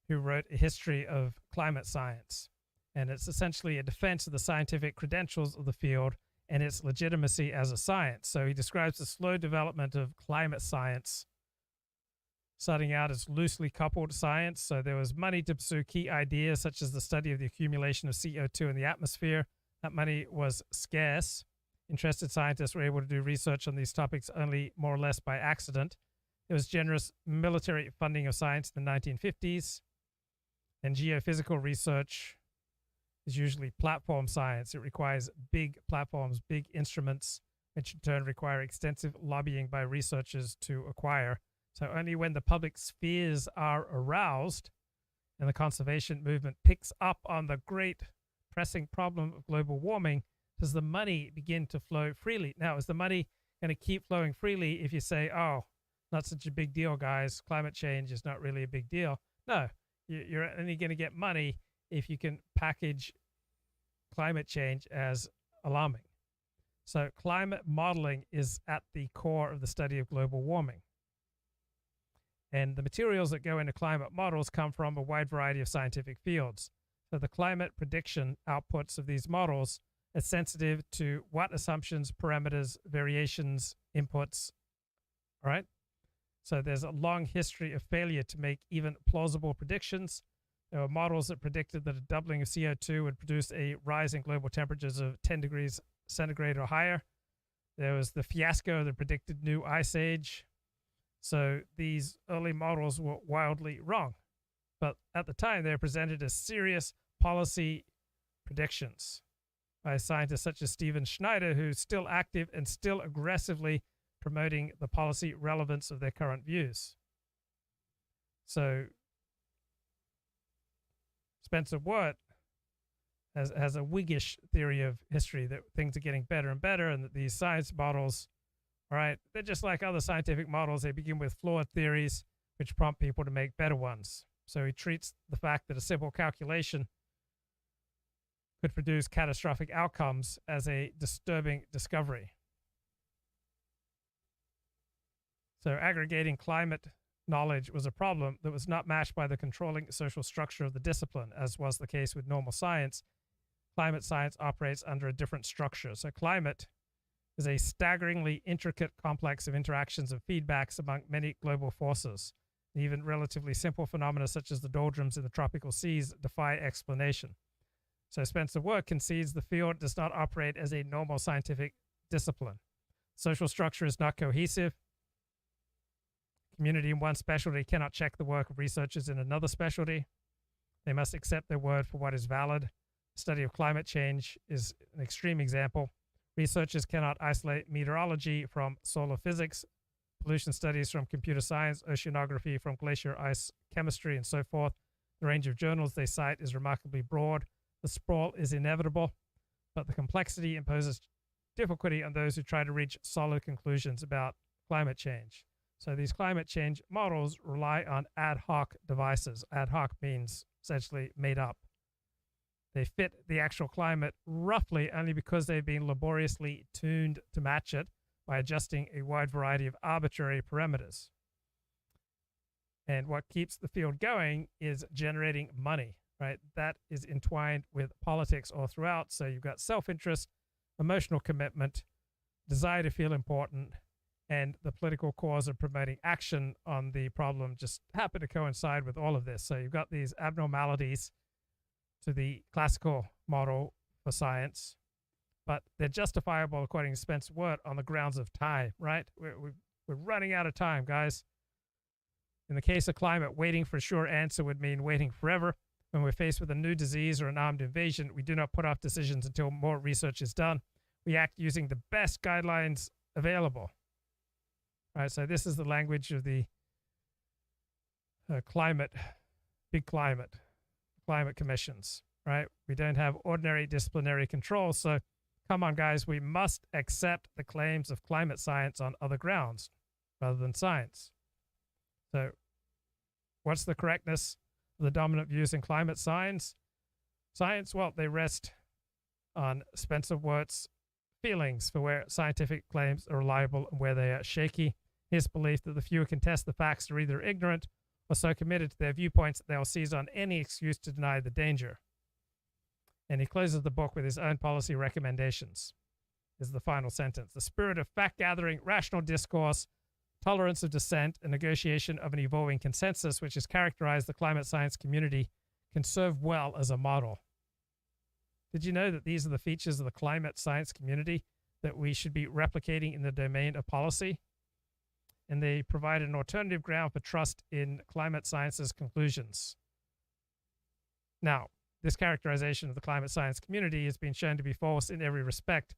A: who wrote a history of climate science. And it's essentially a defense of the scientific credentials of the field and its legitimacy as a science. So he describes the slow development of climate science, starting out as loosely coupled science. So there was money to pursue key ideas, such as the study of the accumulation of CO2 in the atmosphere. That money was scarce. Interested scientists were able to do research on these topics only more or less by accident. There was generous military funding of science in the 1950s. And geophysical research is usually platform science. It requires big platforms, big instruments, which in turn require extensive lobbying by researchers to acquire. So only when the public spheres are aroused and the conservation movement picks up on the great pressing problem of global warming does the money begin to flow freely. Now, is the money going to keep flowing freely if you say, oh, not such a big deal, guys, climate change is not really a big deal? No, you're only going to get money if you can package climate change as alarming. So climate modeling is at the core of the study of global warming. And the materials that go into climate models come from a wide variety of scientific fields. So the climate prediction outputs of these models are sensitive to what assumptions, parameters, variations, inputs All right. So there's a long history of failure to make even plausible predictions. There were models that predicted that a doubling of CO2 would produce a rise in global temperatures of 10 degrees centigrade or higher. There was the fiasco that predicted new ice age. So these early models were wildly wrong. But at the time, they were presented as serious policy predictions by scientists such as Stephen Schneider, who's still active and still aggressively promoting the policy relevance of their current views. So Spencer Wirt has a Whiggish theory of history that things are getting better and better, and that these science models, all right, they're just like other scientific models. They begin with flawed theories, which prompt people to make better ones. So he treats the fact that a simple calculation could produce catastrophic outcomes as a disturbing discovery. So aggregating climate knowledge was a problem that was not matched by the controlling social structure of the discipline, as was the case with normal science. Climate science operates under a different structure. So climate is a staggeringly intricate complex of interactions and feedbacks among many global forces. Even relatively simple phenomena such as the doldrums in the tropical seas defy explanation. So Spencer Wirt concedes the field does not operate as a normal scientific discipline. Social structure is not cohesive. Community in one specialty cannot check the work of researchers in another specialty. They must accept their word for what is valid. Study of climate change is an extreme example. Researchers cannot isolate meteorology from solar physics, pollution studies from computer science, oceanography from glacier ice chemistry, and so forth. The range of journals they cite is remarkably broad. The sprawl is inevitable, but the complexity imposes difficulty on those who try to reach solid conclusions about climate change. So these climate change models rely on ad hoc devices. Ad hoc means essentially made up. They fit the actual climate roughly only because they've been laboriously tuned to match it by adjusting a wide variety of arbitrary parameters. And what keeps the field going is generating money, right? That is entwined with politics all throughout. So you've got self-interest, emotional commitment, desire to feel important, and the political cause of promoting action on the problem just happen to coincide with all of this. So you've got these abnormalities to the classical model for science, but they're justifiable, according to Spencer Wirt, on the grounds of time, right? We're running out of time, guys. In the case of climate, waiting for a sure answer would mean waiting forever. When we're faced with a new disease or an armed invasion, we do not put off decisions until more research is done. We act using the best guidelines available. All right, so this is the language of the climate commissions, right? We don't have ordinary disciplinary control. So come on, guys, we must accept the claims of climate science on other grounds rather than science. So what's the correctness of the dominant views in climate science? Well, they rest on Spencer Wirt's feelings for where scientific claims are reliable and where they are shaky. His belief that the few who contest the facts are either ignorant or so committed to their viewpoints that they'll seize on any excuse to deny the danger. And he closes the book with his own policy recommendations. This is the final sentence. The spirit of fact-gathering, rational discourse, tolerance of dissent, and negotiation of an evolving consensus, which has characterized the climate science community, can serve well as a model. Did you know that these are the features of the climate science community that we should be replicating in the domain of policy? And they provide an alternative ground for trust in climate science's conclusions. Now, this characterization of the climate science community has been shown to be false in every respect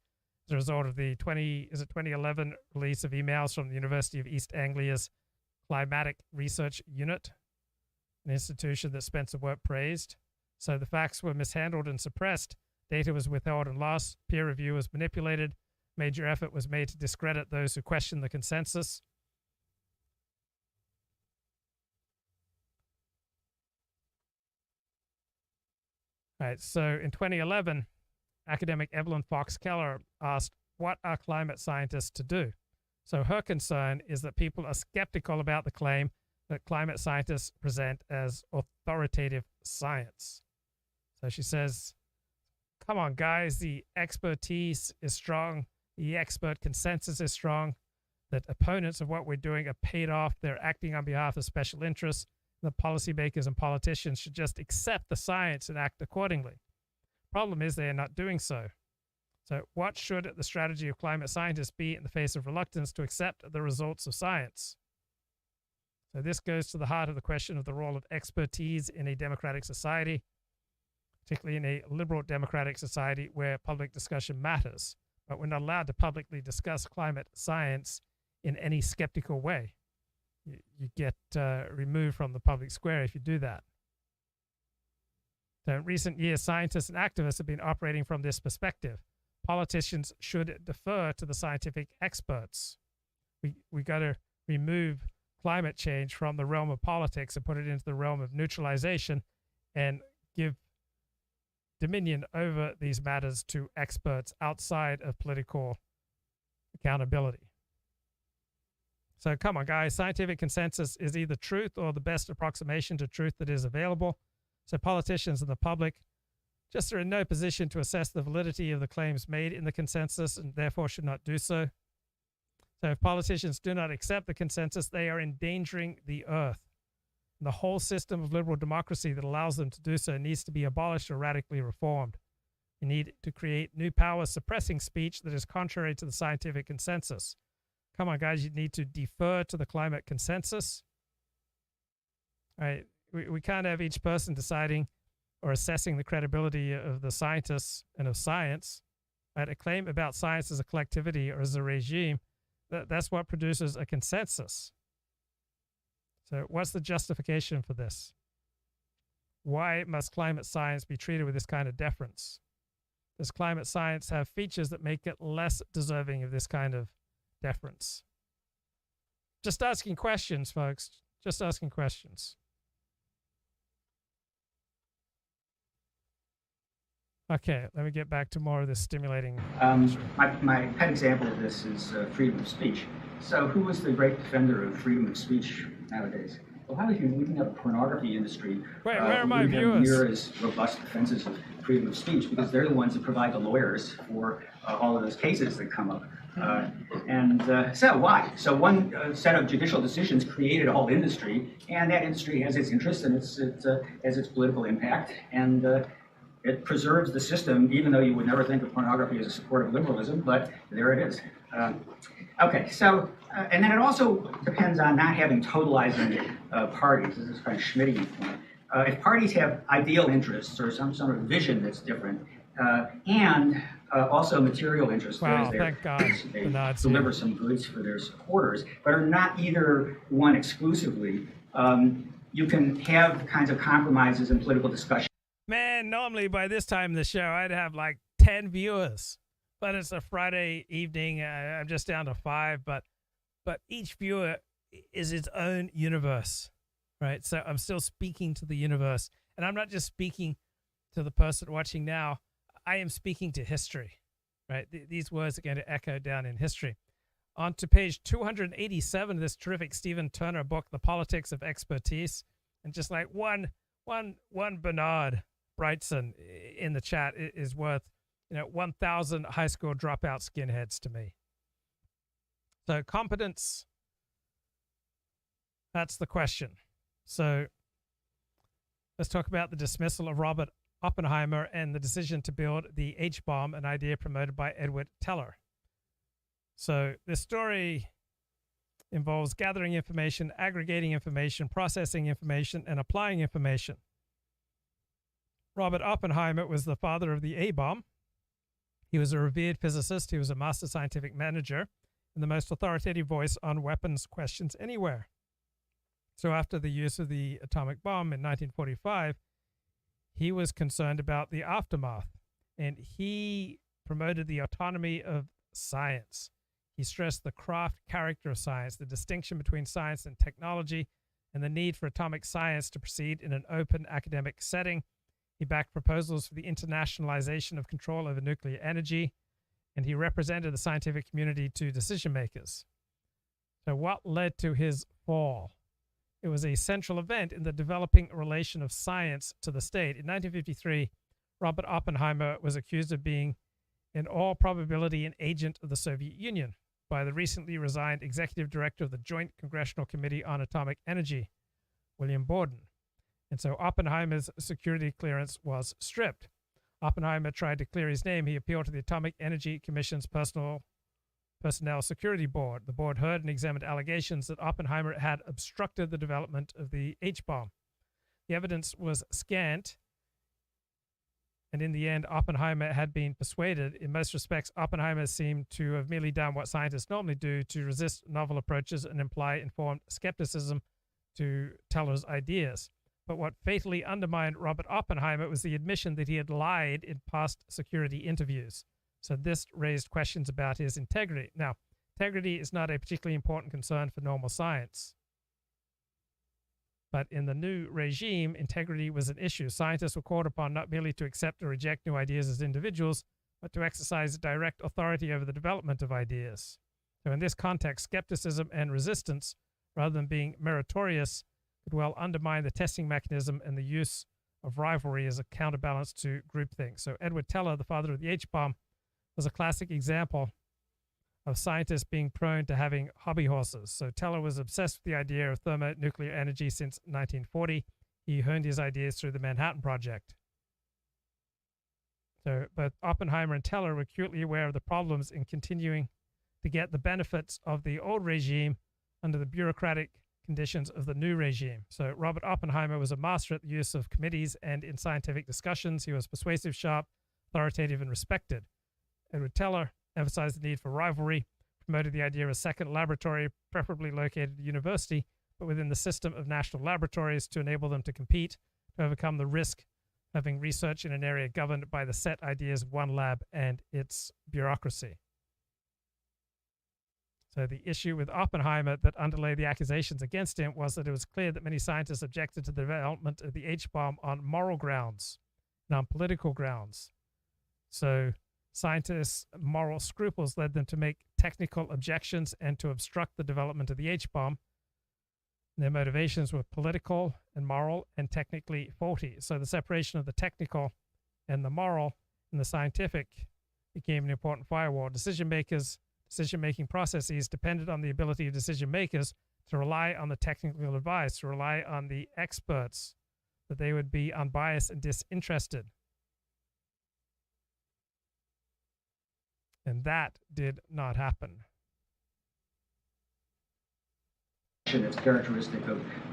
A: as a result of the 2011 release of emails from the University of East Anglia's Climatic Research Unit, an institution that Spencer Wirt praised. So the facts were mishandled and suppressed, data was withheld and lost, peer review was manipulated, major effort was made to discredit those who questioned the consensus. All right, so in 2011, academic Evelyn Fox Keller asked, what are climate scientists to do? So her concern is that people are skeptical about the claim that climate scientists present as authoritative science. So she says, come on, guys, the expertise is strong. The expert consensus is strong. that opponents of what we're doing are paid off. They're acting on behalf of special interests. The policymakers and politicians should just accept the science and act accordingly. Problem is they are not doing so. So what should the strategy of climate scientists be in the face of reluctance to accept the results of science? So this goes to the heart of the question of the role of expertise in a democratic society, particularly in a liberal democratic society where public discussion matters. But we're not allowed to publicly discuss climate science in any skeptical way. You get removed from the public square if you do that. So in recent years, scientists and activists have been operating from this perspective. Politicians should defer to the scientific experts. We got to remove climate change from the realm of politics and put it into the realm of neutralization and give dominion over these matters to experts outside of political accountability. So come on, guys, scientific consensus is either truth or the best approximation to truth that is available. So politicians and the public just are in no position to assess the validity of the claims made in the consensus and therefore should not do so. So if politicians do not accept the consensus, they are endangering the earth. And the whole system of liberal democracy that allows them to do so needs to be abolished or radically reformed. You need to create new powers suppressing speech that is contrary to the scientific consensus. Come on, guys, you need to defer to the climate consensus. All right, we can't have each person deciding or assessing the credibility of the scientists and of science. Right? A claim about science as a collectivity or as a regime, that's what produces a consensus. So what's the justification for this? Why must climate science be treated with this kind of deference? Does climate science have features that make it less deserving of this kind of deference? Just asking questions, folks. Just asking questions. Okay, let me get back to more of this stimulating.
H: My pet example of this is freedom of speech. So who is the great defender of freedom of speech nowadays? Well, how is you leaving up the pornography industry?
A: Wait, where are my viewers?
H: Near as robust defenses of freedom of speech, because they're the ones that provide the lawyers for all of those cases that come up. So why? So one set of judicial decisions created a whole industry, and that industry has its interests and has its political impact, and it preserves the system, even though you would never think of pornography as a support of liberalism, but there it is. Okay, so, and then it also depends on not having totalizing parties. This is kind of Schmittian point. If parties have ideal interests or some sort of vision that's different, and also material interests,
A: wow, thank God.
H: They deliver some goods for their supporters, but are not either one exclusively, you can have kinds of compromises in political discussion.
A: Man, normally by this time in the show, I'd have like 10 viewers. But it's a Friday evening. I'm just down to 5. But each viewer is its own universe, right? So I'm still speaking to the universe. And I'm not just speaking to the person watching now. I am speaking to history, right? These words are going to echo down in history. On to page 287 of this terrific Stephen Turner book, The Politics of Expertise. And just like one Bernard Brightson in the chat is worth 1,000 high school dropout skinheads to me. So competence, that's the question. So let's talk about the dismissal of Robert Oppenheimer and the decision to build the H-bomb, an idea promoted by Edward Teller. So this story involves gathering information, aggregating information, processing information, and applying information. Robert Oppenheimer was the father of the A-bomb. He was a revered physicist. He was a master scientific manager and the most authoritative voice on weapons questions anywhere. So after the use of the atomic bomb in 1945, he was concerned about the aftermath, and he promoted the autonomy of science. He stressed the craft character of science, the distinction between science and technology, and the need for atomic science to proceed in an open academic setting. He backed proposals for the internationalization of control over nuclear energy, and he represented the scientific community to decision makers. So what led to his fall? It was a central event in the developing relation of science to the state. In 1953, Robert Oppenheimer was accused of being, in all probability, an agent of the Soviet Union. by the recently resigned executive director of the Joint Congressional Committee on Atomic Energy, William Borden. And so Oppenheimer's security clearance was stripped. Oppenheimer tried to clear his name. He appealed to the Atomic Energy Commission's Personnel Security Board. The board heard and examined allegations that Oppenheimer had obstructed the development of the H-bomb. The evidence was scant, and in the end, Oppenheimer had been persuaded. In most respects, Oppenheimer seemed to have merely done what scientists normally do to resist novel approaches and imply informed skepticism to Teller's ideas. But what fatally undermined Robert Oppenheimer was the admission that he had lied in past security interviews. So this raised questions about his integrity. Now, integrity is not a particularly important concern for normal science. But in the new regime, integrity was an issue. Scientists were called upon not merely to accept or reject new ideas as individuals, but to exercise direct authority over the development of ideas. So in this context, skepticism and resistance, rather than being meritorious, could well undermine the testing mechanism and the use of rivalry as a counterbalance to groupthink. So Edward Teller, the father of the H-bomb, was a classic example of scientists being prone to having hobby horses. So Teller was obsessed with the idea of thermonuclear energy since 1940. He honed his ideas through the Manhattan Project. So both Oppenheimer and Teller were acutely aware of the problems in continuing to get the benefits of the old regime under the bureaucratic conditions of the new regime. So Robert Oppenheimer was a master at the use of committees and in scientific discussions. He was persuasive, sharp, authoritative, and respected. Edward Teller emphasized the need for rivalry, promoted the idea of a second laboratory, preferably located at a university, but within the system of national laboratories to enable them to compete, to overcome the risk of having research in an area governed by the set ideas of one lab and its bureaucracy. So the issue with Oppenheimer that underlay the accusations against him was that it was clear that many scientists objected to the development of the H-bomb on moral grounds and on political grounds. So scientists' moral scruples led them to make technical objections and to obstruct the development of the H-bomb. Their motivations were political and moral and technically faulty. So the separation of the technical and the moral and the scientific became an important firewall. Decision-making processes depended on the ability of decision-makers to rely on the technical advice, to rely on the experts, that they would be unbiased and disinterested. And that did not happen.
H: That's characteristic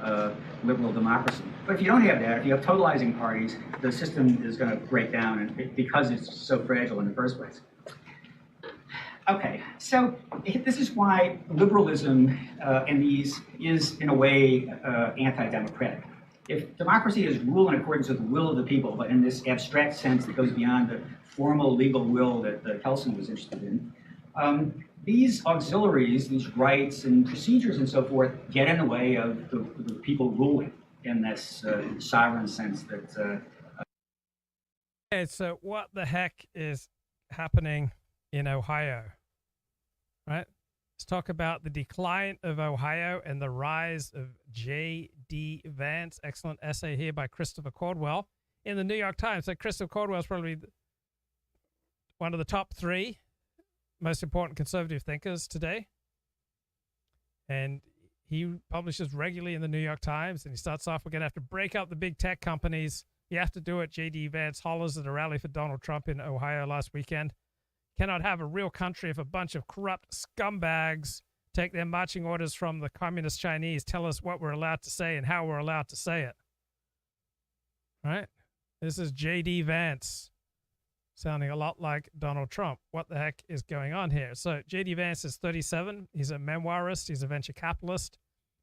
H: of liberal democracy. But if you don't have that, if you have totalizing parties, the system is going to break down because it's so fragile in the first place. Okay, so this is why liberalism in these is, in a way, anti-democratic. If democracy is rule in accordance with the will of the people, but in this abstract sense that goes beyond the formal legal will that Carlson was interested in, these auxiliaries, these rights and procedures and so forth, get in the way of the people ruling in this sovereign sense that...
A: Okay, so what the heck is happening in Ohio, right? Let's talk about the decline of Ohio and the rise of J.D. Vance. Excellent essay here by Christopher Caldwell in the New York Times. So Christopher Caldwell is probably one of the top 3 most important conservative thinkers today. And he publishes regularly in the New York Times, and he starts off, we're going to have to break up the big tech companies. You have to do it. J.D. Vance hollers at a rally for Donald Trump in Ohio last weekend. Cannot have a real country if a bunch of corrupt scumbags take their marching orders from the communist Chinese, tell us what we're allowed to say and how we're allowed to say it. Right? This is J.D. Vance, sounding a lot like Donald Trump. What the heck is going on here? So J.D. Vance is 37. He's a memoirist. He's a venture capitalist.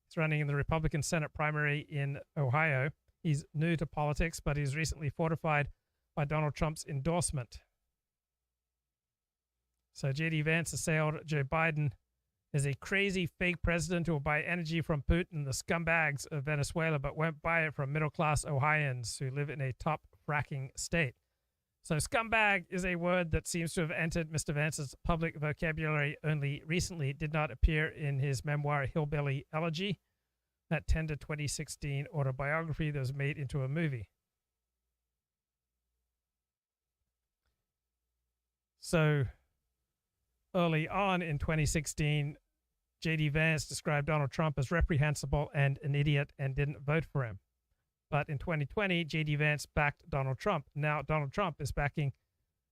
A: He's running in the Republican Senate primary in Ohio. He's new to politics, but he's recently fortified by Donald Trump's endorsement. So J.D. Vance assailed Joe Biden as a crazy fake president who will buy energy from Putin and the scumbags of Venezuela, but won't buy it from middle-class Ohioans who live in a top fracking state. So scumbag is a word that seems to have entered Mr. Vance's public vocabulary only recently. It did not appear in his memoir, Hillbilly Elegy, that tender 2016 autobiography that was made into a movie. So early on in 2016, J.D. Vance described Donald Trump as reprehensible and an idiot and didn't vote for him. But in 2020, J.D. Vance backed Donald Trump. Now Donald Trump is backing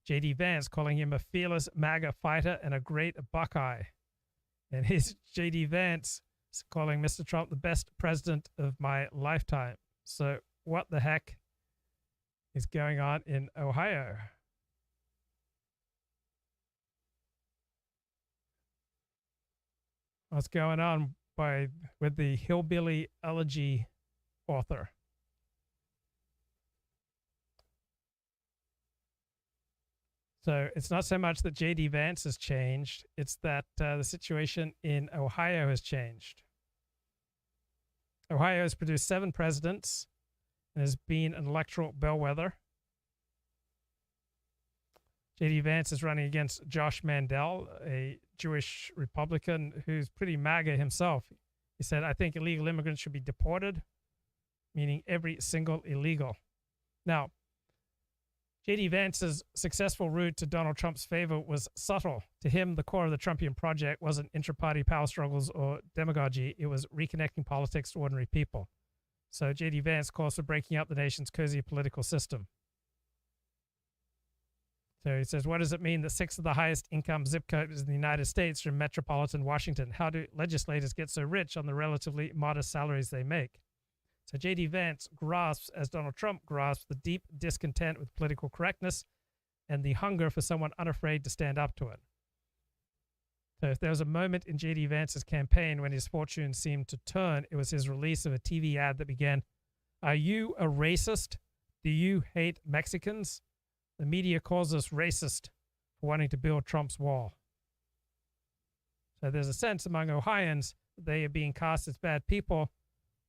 A: J.D. Vance, calling him a fearless MAGA fighter and a great Buckeye. And here's J.D. Vance calling Mr. Trump the best president of my lifetime. So what the heck is going on in Ohio? What's going on with the hillbilly elegy author? So it's not so much that J.D. Vance has changed, it's that the situation in Ohio has changed. Ohio has produced 7 presidents and has been an electoral bellwether. J.D. Vance is running against Josh Mandel, a Jewish Republican who's pretty MAGA himself. He said, I think illegal immigrants should be deported, meaning every single illegal. Now, J.D. Vance's successful route to Donald Trump's favor was subtle. To him, the core of the Trumpian project wasn't intra-party power struggles or demagogy. It was reconnecting politics to ordinary people. So J.D. Vance calls for breaking up the nation's cozy political system. So he says, what does it mean that 6 of the highest income zip codes in the United States are in metropolitan Washington? How do legislators get so rich on the relatively modest salaries they make? So J.D. Vance grasps, as Donald Trump grasps, the deep discontent with political correctness and the hunger for someone unafraid to stand up to it. So if there was a moment in J.D. Vance's campaign when his fortune seemed to turn, it was his release of a TV ad that began, "Are you a racist? Do you hate Mexicans? The media calls us racist for wanting to build Trump's wall." So there's a sense among Ohioans that they are being cast as bad people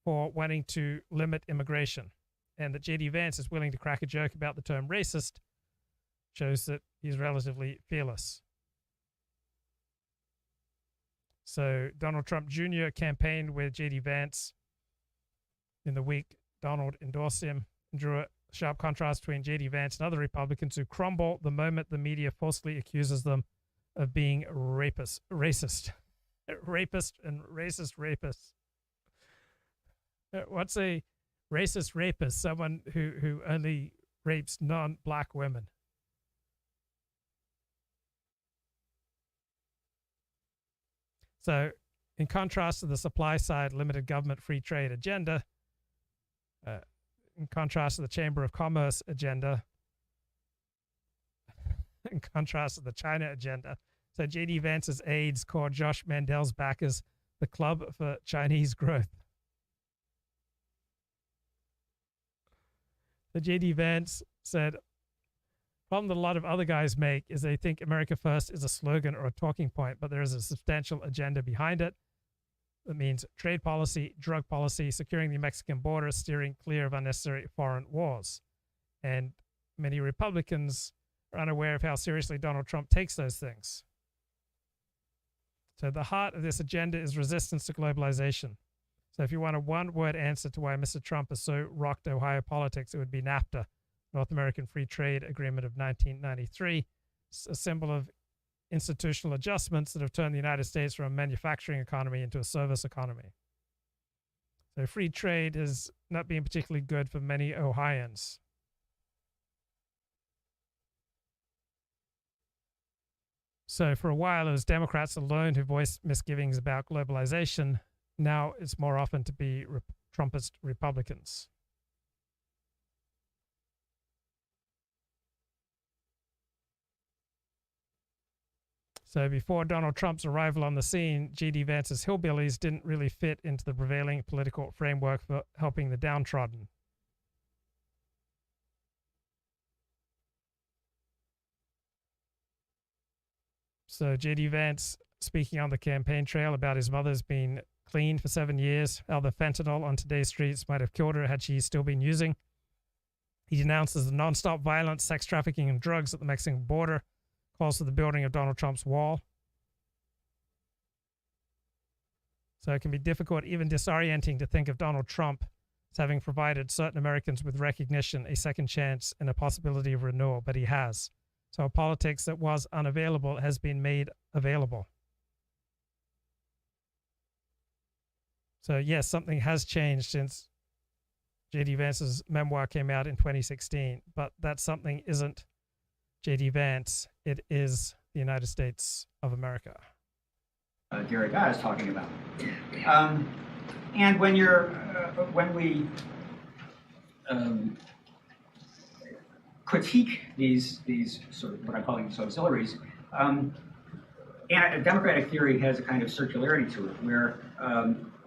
A: for wanting to limit immigration. And that J.D. Vance is willing to crack a joke about the term racist shows that he's relatively fearless. So Donald Trump Jr. campaigned with J.D. Vance in the week Donald endorsed him and drew a sharp contrast between J.D. Vance and other Republicans who crumble the moment the media falsely accuses them of being racist. Rapist and racist rapists. What's a racist rapist? Someone who only rapes non-black women. So in contrast to the supply side limited government free trade agenda, in contrast to the Chamber of Commerce agenda, in contrast to the China agenda, so J.D. Vance's aides called Josh Mandel's backers the Club for Chinese Growth. So J.D. Vance said, problem that a lot of other guys make is they think America First is a slogan or a talking point, but there is a substantial agenda behind it. That means trade policy, drug policy, securing the Mexican border, steering clear of unnecessary foreign wars. And many Republicans are unaware of how seriously Donald Trump takes those things. So the heart of this agenda is resistance to globalization. So if you want a one-word answer to why Mr. Trump has so rocked Ohio politics, it would be NAFTA, North American Free Trade Agreement of 1993, a symbol of institutional adjustments that have turned the United States from a manufacturing economy into a service economy. So free trade has not been particularly good for many Ohioans. So for a while, it was Democrats alone who voiced misgivings about globalization. Now it's more often to be Trumpist Republicans. So before Donald Trump's arrival on the scene, J.D. Vance's hillbillies didn't really fit into the prevailing political framework for helping the downtrodden. So J.D. Vance, speaking on the campaign trail about his mother's been clean for 7 years, how the fentanyl on today's streets might have killed her had she still been using. He denounces the nonstop violence, sex trafficking, and drugs at the Mexican border, calls for the building of Donald Trump's wall. So it can be difficult, even disorienting, to think of Donald Trump as having provided certain Americans with recognition, a second chance, and a possibility of renewal, but he has. So a politics that was unavailable has been made available. So yes, something has changed since J.D. Vance's memoir came out in 2016, but that something isn't J.D. Vance. It is the United States of America.
H: Derek is talking about. And when we critique these sort of what I'm calling these auxiliaries, and democratic theory has a kind of circularity to it, where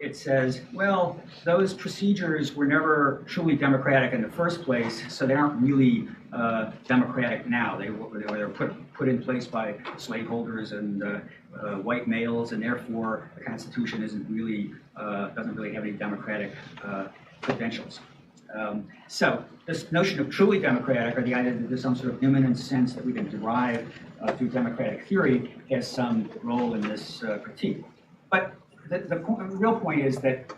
H: it says, well, those procedures were never truly democratic in the first place, so they aren't really democratic now. They were put in place by slaveholders and white males, and therefore the Constitution isn't really doesn't really have any democratic credentials. So this notion of truly democratic, or the idea that there's some sort of immanent sense that we can derive through democratic theory, has some role in this critique. But the real point is that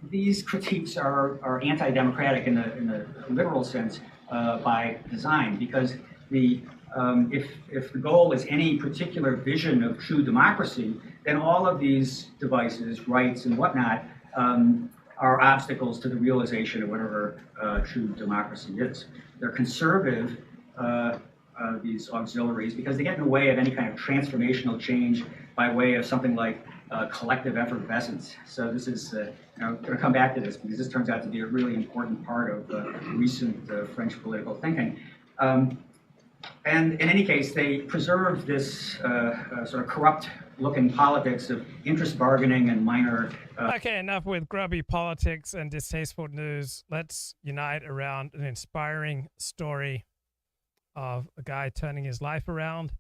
H: these critiques are anti-democratic in the literal sense by design, because if the goal is any particular vision of true democracy, then all of these devices, rights and whatnot, are obstacles to the realization of whatever true democracy is. They're conservative, these auxiliaries, because they get in the way of any kind of transformational change by way of something like collective effervescence. So this is, I'm going to come back to this because this turns out to be a really important part of recent French political thinking. And in any case, they preserve this sort of corrupt-looking politics of interest bargaining and minor...
A: Okay, enough with grubby politics and distasteful news. Let's unite around an inspiring story of a guy turning his life around.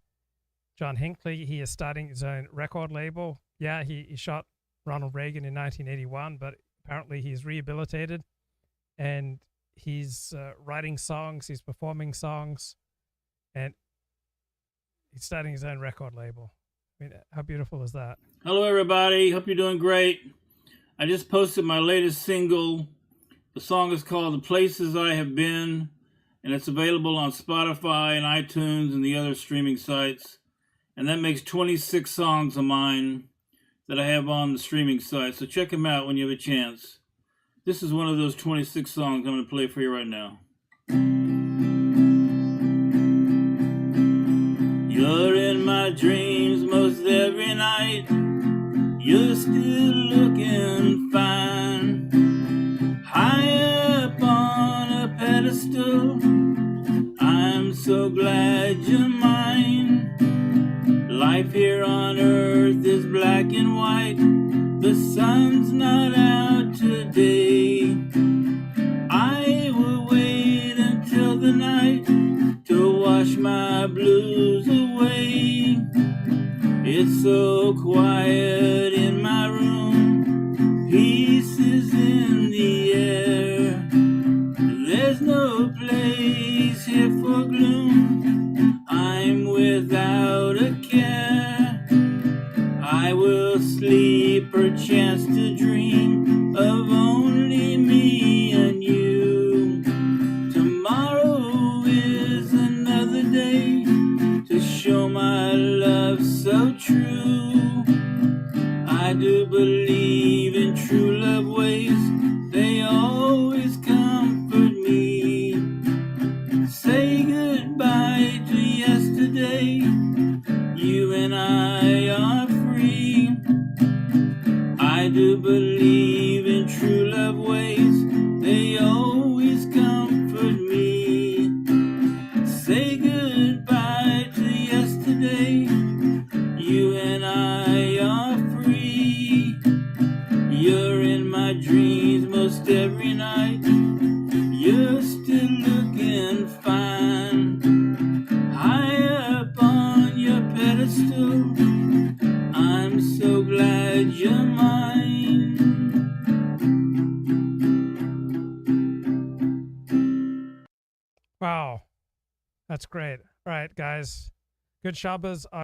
A: John Hinckley, he is starting his own record label. Yeah, he shot Ronald Reagan in 1981, but apparently he's rehabilitated, and he's writing songs, he's performing songs, and he's starting his own record label. I mean, how beautiful is that?
I: Hello, everybody. Hope you're doing great. I just posted my latest single. The song is called The Places I Have Been, and it's available on Spotify and iTunes and the other streaming sites. And that makes 26 songs of mine that I have on the streaming site. So check them out when you have a chance. This is one of those 26 songs I'm going to play for you right now. You're in my dreams most every night. You're still looking fine. High up on a pedestal. I'm so glad you're mine. Life here on earth is black and white. The sun's not out today. I will wait until the night to wash my blues away. It's so quiet in my room. Peace is in the air. There's no place here for gloom. I'm without a care. I will sleep, perchance to dream of only me and you. Tomorrow is another day to show my love so true. I do believe in true love ways. They always comfort me. Say goodbye to yesterday. You and I are free. I do believe in true love ways. They always comfort me. Say goodbye to yesterday. You and I are free. You're in my dreams most every night. You're still looking fine. High up on your pedestal. I'm so glad you're mine.
A: Wow, that's great. All right, guys, good Shabbos.